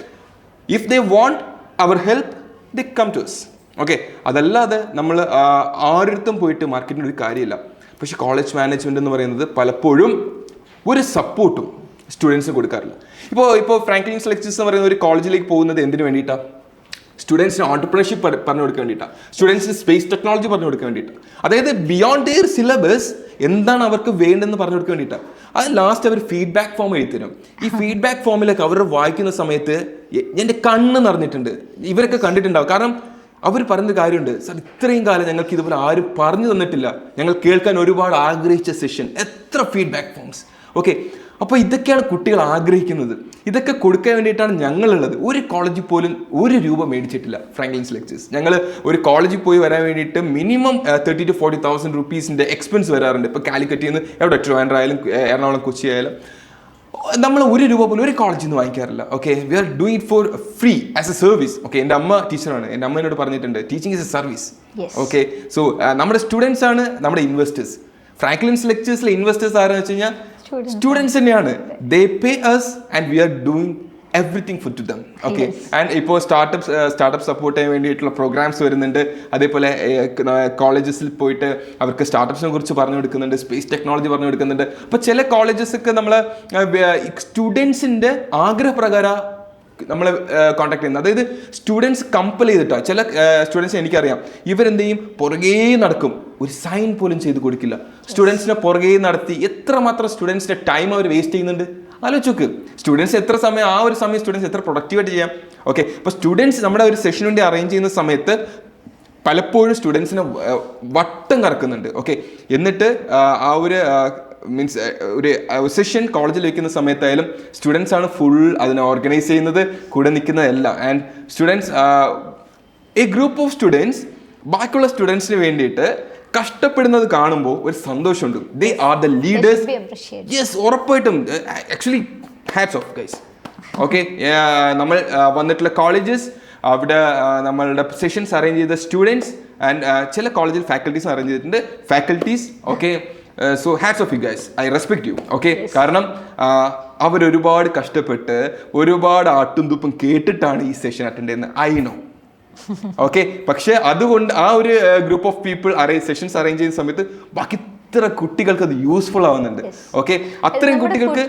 ഇഫ് ദേ വാണ്ട് അവർ help, they come to us. Okay, അതല്ലാതെ നമ്മൾ ആരുടെ പോയിട്ട് മാർക്കറ്റിന് ഒരു കാര്യമില്ല. പക്ഷേ കോളേജ് മാനേജ്മെൻറ്റ് എന്ന് പറയുന്നത് പലപ്പോഴും ഒരു സപ്പോർട്ടും സ്റ്റുഡൻസിന് കൊടുക്കാറില്ല. ഇപ്പോൾ ഫ്രാങ്ക്ലിൻ സെലക്ടേഴ്സ് എന്ന് പറയുന്ന ഒരു കോളേജിലേക്ക് പോകുന്നത് എന്തിനു വേണ്ടിയിട്ടാണ്? സ്റ്റുഡൻസിന് ഓൺടർപ്രണർഷിപ്പ് പറഞ്ഞു കൊടുക്കാൻ വേണ്ടിയിട്ടാണ്, സ്റ്റുഡൻസിന് സ്പേസ് ടെക്നോളജി പറഞ്ഞു കൊടുക്കാൻ വേണ്ടിയിട്ടാണ്. അതായത് ബിയോണ്ട് ദെയർ സിലബസ് എന്താണ് അവർക്ക് വേണ്ടതെന്ന് പറഞ്ഞു കൊടുക്കാൻ വേണ്ടിയിട്ടാണ്. അത് ലാസ്റ്റ് അവർ ഫീഡ്ബാക്ക് ഫോം എഴുതി തരും. ഈ ഫീഡ്ബാക്ക് ഫോമിലൊക്കെ അവർ വായിക്കുന്ന സമയത്ത് എൻ്റെ കണ്ണ് നിറഞ്ഞിട്ടുണ്ട്. ഇവരൊക്കെ കണ്ടിട്ടുണ്ടാവും. കാരണം അവർ പറയുന്ന കാര്യമുണ്ട്, സാർ ഇത്രയും കാലം ഞങ്ങൾക്ക് ഇതുപോലെ ആരും പറഞ്ഞു തന്നിട്ടില്ല, ഞങ്ങൾ കേൾക്കാൻ ഒരുപാട് ആഗ്രഹിച്ച സെഷൻ, എത്ര ഫീഡ്ബാക്ക് ഫോംസ്. ഓക്കെ, അപ്പോൾ ഇതൊക്കെയാണ് കുട്ടികൾ ആഗ്രഹിക്കുന്നത്. ഇതൊക്കെ കൊടുക്കാൻ വേണ്ടിയിട്ടാണ് ഞങ്ങളുള്ളത്. ഒരു കോളേജിൽ പോലും ₹1 മേടിച്ചിട്ടില്ല ഫ്രാങ്ക്ലിൻ സെലക്ടേഴ്സ്. ഞങ്ങൾ ഒരു കോളേജിൽ പോയി വരാൻ വേണ്ടിയിട്ട് മിനിമം 30,000 to 40,000 rupees എക്സ്പെൻസ് വരാറുണ്ട്. ഇപ്പോൾ കാലിക്കറ്റിൽ നിന്ന് എവിടെ, ട്രിവാൻഡ്രം ആയാലും എറണാകുളം, കൊച്ചി ആയാലും. നമ്മൾ ഒരു രൂപ പോലും ഒരു കോളേജിൽ നിന്ന് വാങ്ങിക്കാറില്ല. Okay, we are doing it for free as a service. Okay, എൻ്റെ അമ്മ ടീച്ചറാണ്. എൻ്റെ അമ്മ എന്നോട് പറഞ്ഞിട്ടുണ്ട് teaching is a service. Okay, so നമ്മുടെ സ്റ്റുഡൻസ് ആണ് നമ്മുടെ ഇൻവെസ്റ്റേഴ്സ്. ഫ്രാങ്ക്ലിൻസ് ലെക്ചേഴ്സിലെ ഇൻവെസ്റ്റേഴ്സ് ആരെന്ന് വെച്ച് കഴിഞ്ഞാൽ സ്റ്റുഡൻസ് തന്നെയാണ്. ദേ പേ us and we are doing everything for to them. Okay, and ഇപ്പോൾ സ്റ്റാർട്ടപ്പ് സപ്പോർട്ട് ചെയ്യാൻ വേണ്ടിയിട്ടുള്ള പ്രോഗ്രാംസ് വരുന്നുണ്ട്. അതേപോലെ കോളേജസിൽ പോയിട്ട് അവർക്ക് സ്റ്റാർട്ടപ്സിനെ കുറിച്ച് പറഞ്ഞു കൊടുക്കുന്നുണ്ട്, സ്പേസ് ടെക്നോളജി പറഞ്ഞു കൊടുക്കുന്നുണ്ട്. അപ്പോൾ ചില കോളേജസ് ഒക്കെ നമ്മൾ സ്റ്റുഡൻസിൻ്റെ ആഗ്രഹപ്രകാരം നമ്മൾ കോൺടാക്ട് ചെയ്യുന്നത്. അതായത് സ്റ്റുഡൻസ് കമ്പൽ ചെയ്തിട്ടാണ്. ചില സ്റ്റുഡൻസ് എനിക്കറിയാം, ഇവരെന്ത് ചെയ്യും, പുറകേ നടക്കും, ഒരു സൈൻ പോലും ചെയ്ത് കൊടുക്കില്ല. സ്റ്റുഡൻസിനെ പുറകേ നടത്തി എത്രമാത്രം സ്റ്റുഡൻസിൻ്റെ ടൈം അവർ വേസ്റ്റ് ചെയ്യുന്നുണ്ട് ആലോചിച്ച് നോക്ക്. സ്റ്റുഡൻസ് എത്ര സമയം, ആ ഒരു സമയം സ്റ്റുഡൻസ് എത്ര പ്രൊഡക്റ്റീവായിട്ട് ചെയ്യാം. ഓക്കെ, അപ്പോൾ സ്റ്റുഡൻസ് നമ്മുടെ ഒരു സെഷൻ വേണ്ടി അറേഞ്ച് ചെയ്യുന്ന സമയത്ത് പലപ്പോഴും സ്റ്റുഡൻസിനെ വട്ടം കറക്കുന്നുണ്ട്. ഓക്കെ, എന്നിട്ട് ആ ഒരു മീൻസ് ഒരു സെഷൻ കോളേജിൽ വയ്ക്കുന്ന സമയത്തായാലും സ്റ്റുഡൻസ് ആണ് ഫുൾ അതിനെ ഓർഗനൈസ് ചെയ്യുന്നത്, കൂടെ നിൽക്കുന്നതെല്ലാം. And students, a group of students ബാക്കിയുള്ള സ്റ്റുഡൻസിന് വേണ്ടിയിട്ട് കഷ്ടപ്പെടുന്നത് കാണുമ്പോൾ ഒരു സന്തോഷമുണ്ട്. They are the leaders. Yes, ഉറപ്പായിട്ടും. Actually hats off guys. Okay, നമ്മൾ വന്നിട്ടുള്ള കോളേജസ്, അവിടെ നമ്മളുടെ സെഷൻസ് അറേഞ്ച് ചെയ്ത സ്റ്റുഡൻസ് ആൻഡ് ചില കോളേജിൽ ഫാക്കൽറ്റീസ് അറേഞ്ച് ചെയ്തിട്ടുണ്ട്, faculties. Okay, so hats off you guys, I respect you. Okay, കാരണം അവരൊരുപാട് കഷ്ടപ്പെട്ട് ഒരുപാട് ആട്ടും തുപ്പും കേട്ടിട്ടാണ് ഈ സെഷൻ അറ്റൻഡ് ചെയ്യുന്നത്. I know. ഓക്കെ, പക്ഷെ അതുകൊണ്ട് ആ ഒരു group of people sessions arrange ചെയ്യുന്ന സമയത്ത് ബാക്കി ഇത്ര കുട്ടികൾക്ക് അത് യൂസ്ഫുൾ ആവുന്നുണ്ട്. ഓക്കെ, അത്രയും കുട്ടികൾക്ക്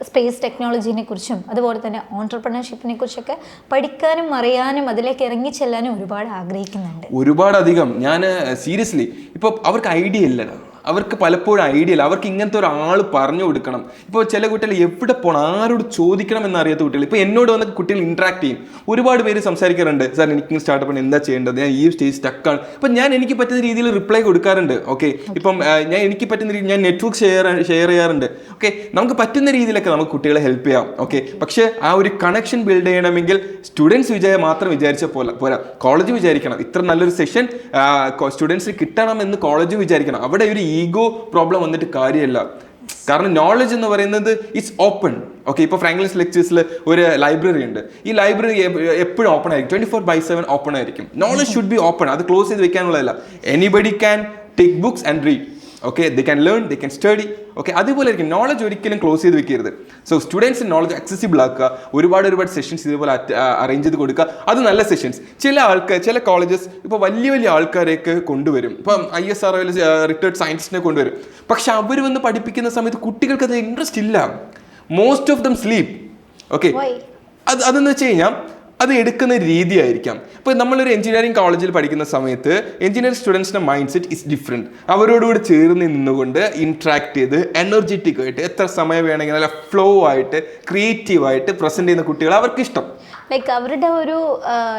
സ്പേസ് ടെക്നോളജിനെ കുറിച്ചും അതുപോലെ തന്നെ ഓൺട്രപ്രണർഷിപ്പിനെ കുറിച്ചൊക്കെ പഠിക്കാനും അറിയാനും അതിലേക്ക് ഇറങ്ങി ചെല്ലാനും ഒരുപാട് ആഗ്രഹിക്കുന്നുണ്ട്. ഒരുപാട് അധികം. ഞാൻ സീരിയസ്ലി ഇപ്പോൾ അവർക്ക് ഐഡിയ ഇല്ല, അവർക്ക് പലപ്പോഴും ഐഡിയ ഇല്ല. അവർക്ക് ഇങ്ങനത്തെ ഒരാൾ പറഞ്ഞു കൊടുക്കണം. ഇപ്പോൾ ചില കുട്ടികൾ എവിടെ പോകണം, ആരോട് ചോദിക്കണം എന്നറിയാത്ത കുട്ടികൾ ഇപ്പോൾ എന്നോട് വന്ന കുട്ടികൾ ഇൻട്രാക്ട് ചെയ്യും. ഒരുപാട് പേര് സംസാരിക്കാറുണ്ട്, സാർ എനിക്ക് സ്റ്റാർട്ടപ്പ് എന്താ ചെയ്യേണ്ടത്, ഞാൻ ഈ സ്റ്റേജ് സ്റ്റക്കാണ്. അപ്പം ഞാൻ എനിക്ക് പറ്റുന്ന രീതിയിൽ റിപ്ലൈ കൊടുക്കാറുണ്ട്. ഓക്കെ, ഇപ്പം ഞാൻ എനിക്ക് പറ്റുന്ന രീതിയിൽ ഞാൻ നെറ്റ്വർക്ക് ഷെയർ ചെയ്യാറുണ്ട്. ഓക്കെ, നമുക്ക് പറ്റുന്ന രീതിയിലൊക്കെ നമുക്ക് കുട്ടികളെ ഹെൽപ്പ് ചെയ്യാം. ഓക്കെ, പക്ഷേ ആ ഒരു കണക്ഷൻ ബിൽഡ് ചെയ്യണമെങ്കിൽ സ്റ്റുഡൻസ് മാത്രം വിചാരിച്ച പോരാ, കോളേജ് വിചാരിക്കണം. ഇത്ര നല്ലൊരു സെഷൻ സ്റ്റുഡൻസിന് കിട്ടണമെന്ന് കോളേജ് വിചാരിക്കണം. അവിടെ ഒരു ഈഗോ പ്രോബ്ലം വന്നിട്ട് കാര്യമല്ല. കാരണം നോളജ് എന്ന് പറയുന്നത് ഇറ്റ്സ് ഓപ്പൺ. ഓക്കെ, ഇപ്പോൾ ഫ്രാങ്ക്ലിൻസ് ലെക്ചേഴ്സിൽ ഒരു ലൈബ്രറി ഉണ്ട്. ഈ ലൈബ്രറി എപ്പോഴും ഓപ്പൺ ആയിരിക്കും, 24/7 ഓപ്പൺ ആയിരിക്കും. Knowledge should be open. അത് ക്ലോസ് ചെയ്ത് വെക്കാനുള്ളതല്ല. Anybody can take books and read. Okay, they can learn, they can study. Okay, അതുപോലെ ആയിരിക്കും. നോളജ് ഒരിക്കലും ക്ലോസ് ചെയ്ത് വെക്കരുത്. സോ സ്റ്റുഡൻസിന് നോളജ് അക്സസിബിൾ ആക്കുക. ഒരുപാട് സെഷൻസ് ഇതുപോലെ അറേഞ്ച് ചെയ്ത് കൊടുക്കുക. അത് നല്ല സെഷൻസ്. ചില കോളേജസ് ഇപ്പോൾ വലിയ വലിയ ആൾക്കാരെയൊക്കെ കൊണ്ടുവരും. ഇപ്പം ISR റിട്ടയർഡ് സയൻസിനെ കൊണ്ടുവരും. പക്ഷെ അവർ വന്ന് പഠിപ്പിക്കുന്ന സമയത്ത് കുട്ടികൾക്ക് അത് ഇൻട്രസ്റ്റ് ഇല്ല. Most of them sleep. Okay, അതെന്ന് വെച്ച് കഴിഞ്ഞാൽ അത് എടുക്കുന്ന രീതിയായിരിക്കാം. ഇപ്പോൾ നമ്മളൊരു എഞ്ചിനീയറിംഗ് കോളേജിൽ പഠിക്കുന്ന സമയത്ത് എഞ്ചിനീയറിംഗ് സ്റ്റുഡൻസിൻ്റെ മൈൻഡ് സെറ്റ് ഇസ് ഡിഫറെൻറ്റ്. അവരോടുകൂടി ചേർന്ന് നിന്നുകൊണ്ട് ഇൻട്രാക്ട് ചെയ്ത് എനർജറ്റിക് ആയിട്ട് എത്ര സമയം വേണമെങ്കിൽ നല്ല ഫ്ലോ ആയിട്ട് ക്രിയേറ്റീവായിട്ട് പ്രസൻറ്റ് ചെയ്യുന്ന കുട്ടികൾ അവർക്കിഷ്ടം. ലൈക്ക് അവരുടെ ഒരു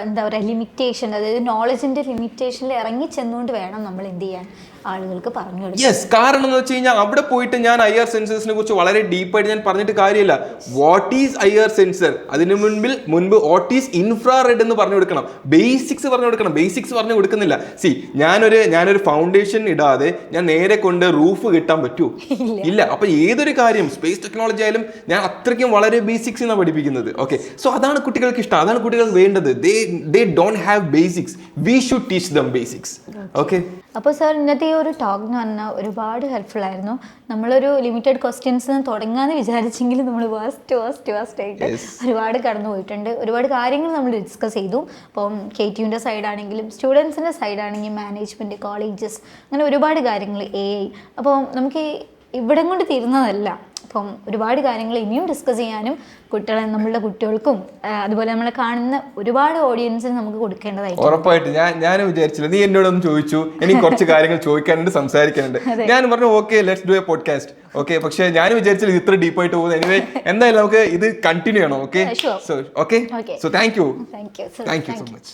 എന്താ പറയുക ലിമിറ്റേഷൻ, അതായത് നോളജിൻ്റെ ലിമിറ്റേഷനിൽ ഇറങ്ങി ചെന്നുകൊണ്ട് വേണം നമ്മൾ എന്ത് ചെയ്യാൻ, ആളുകൾക്ക് പറഞ്ഞു കൊടുക്കും. യെസ്, കാരണം എന്ന് വെച്ച് കഴിഞ്ഞാൽ അവിടെ പോയിട്ട് ഞാൻ IR സെൻസേഴ്സിനെ കുറിച്ച് വളരെ ഡീപ്പായിട്ട് ഞാൻ പറഞ്ഞിട്ട് കാര്യമില്ല. വാട്ട് ഈസ് IR സെൻസർ, അതിന് മുൻപ് വാട്ട് ഈസ് ഇൻഫ്രാറെഡ് എന്ന് പറഞ്ഞു കൊടുക്കണം. ബേസിക്സ് പറഞ്ഞു കൊടുക്കണം. ബേസിക്സ് പറഞ്ഞു കൊടുക്കുന്നില്ല. ഞാനൊരു ഫൗണ്ടേഷൻ ഇടാതെ ഞാൻ നേരെ കൊണ്ട് റൂഫ് കിട്ടാൻ പറ്റുമോ? ഇല്ല. അപ്പൊ ഏതൊരു കാര്യം സ്പേസ് ടെക്നോളജി ആയാലും ഞാൻ അത്രയ്ക്കും വളരെ ബേസിക്സ് എന്നാണ് പഠിപ്പിക്കുന്നത്. ഓക്കെ, സോ അതാണ് കുട്ടികൾക്ക് ഇഷ്ടം, അതാണ് കുട്ടികൾക്ക് വേണ്ടത്. They don't have basics, we should teach them basics. Okay, അപ്പോൾ സാർ ഇന്നത്തെ ഈ ഒരു ടോക്ക് എന്ന് പറഞ്ഞാൽ ഒരുപാട് ഹെൽപ്ഫുൾ ആയിരുന്നു. നമ്മളൊരു ലിമിറ്റഡ് ക്വസ്റ്റ്യൻസ് തുടങ്ങാമെന്ന് വിചാരിച്ചെങ്കിലും നമ്മൾ വാസ്റ്റ് ആയിട്ട് ഒരുപാട് കടന്നു പോയിട്ടുണ്ട്. ഒരുപാട് കാര്യങ്ങൾ നമ്മൾ ഡിസ്കസ് ചെയ്തു. അപ്പം KTUവിൻ്റെ സൈഡാണെങ്കിലും സ്റ്റുഡൻസിൻ്റെ സൈഡാണെങ്കിലും മാനേജ്മെൻറ്റ്, കോളേജസ്, അങ്ങനെ ഒരുപാട് കാര്യങ്ങൾ, AI. അപ്പോൾ നമുക്ക് ഇവിടം കൊണ്ട് തീരുന്നതല്ല. അപ്പം ഒരുപാട് കാര്യങ്ങൾ ഇനിയും ഡിസ്കസ് ചെയ്യാനും നമ്മളുടെ കുട്ടികൾക്കും അതുപോലെ നമ്മളെ കാണുന്ന ഒരുപാട് ഓഡിയൻസിന് നമുക്ക് കൊടുക്കേണ്ടതായിട്ട്. ഉറപ്പായിട്ട്. ഞാനും വിചാരിച്ചില്ല, നീ എന്നോടൊന്ന് ചോദിച്ചു, എനിക്ക് കുറച്ച് കാര്യങ്ങൾ ചോദിക്കാനുണ്ട്, സംസാരിക്കാനുണ്ട്. ഞാൻ പറഞ്ഞു okay, let's do A podcast. Okay, പക്ഷേ ഞാനും വിചാരിച്ചില്ല ഇത്ര ഡീപ്പായിട്ട് പോകുന്നത്. എനിവേ, എന്തായാലും നമുക്ക് ഇത് കണ്ടിന്യൂ ചെയ്യണം. Okay, so okay, so thank you so much.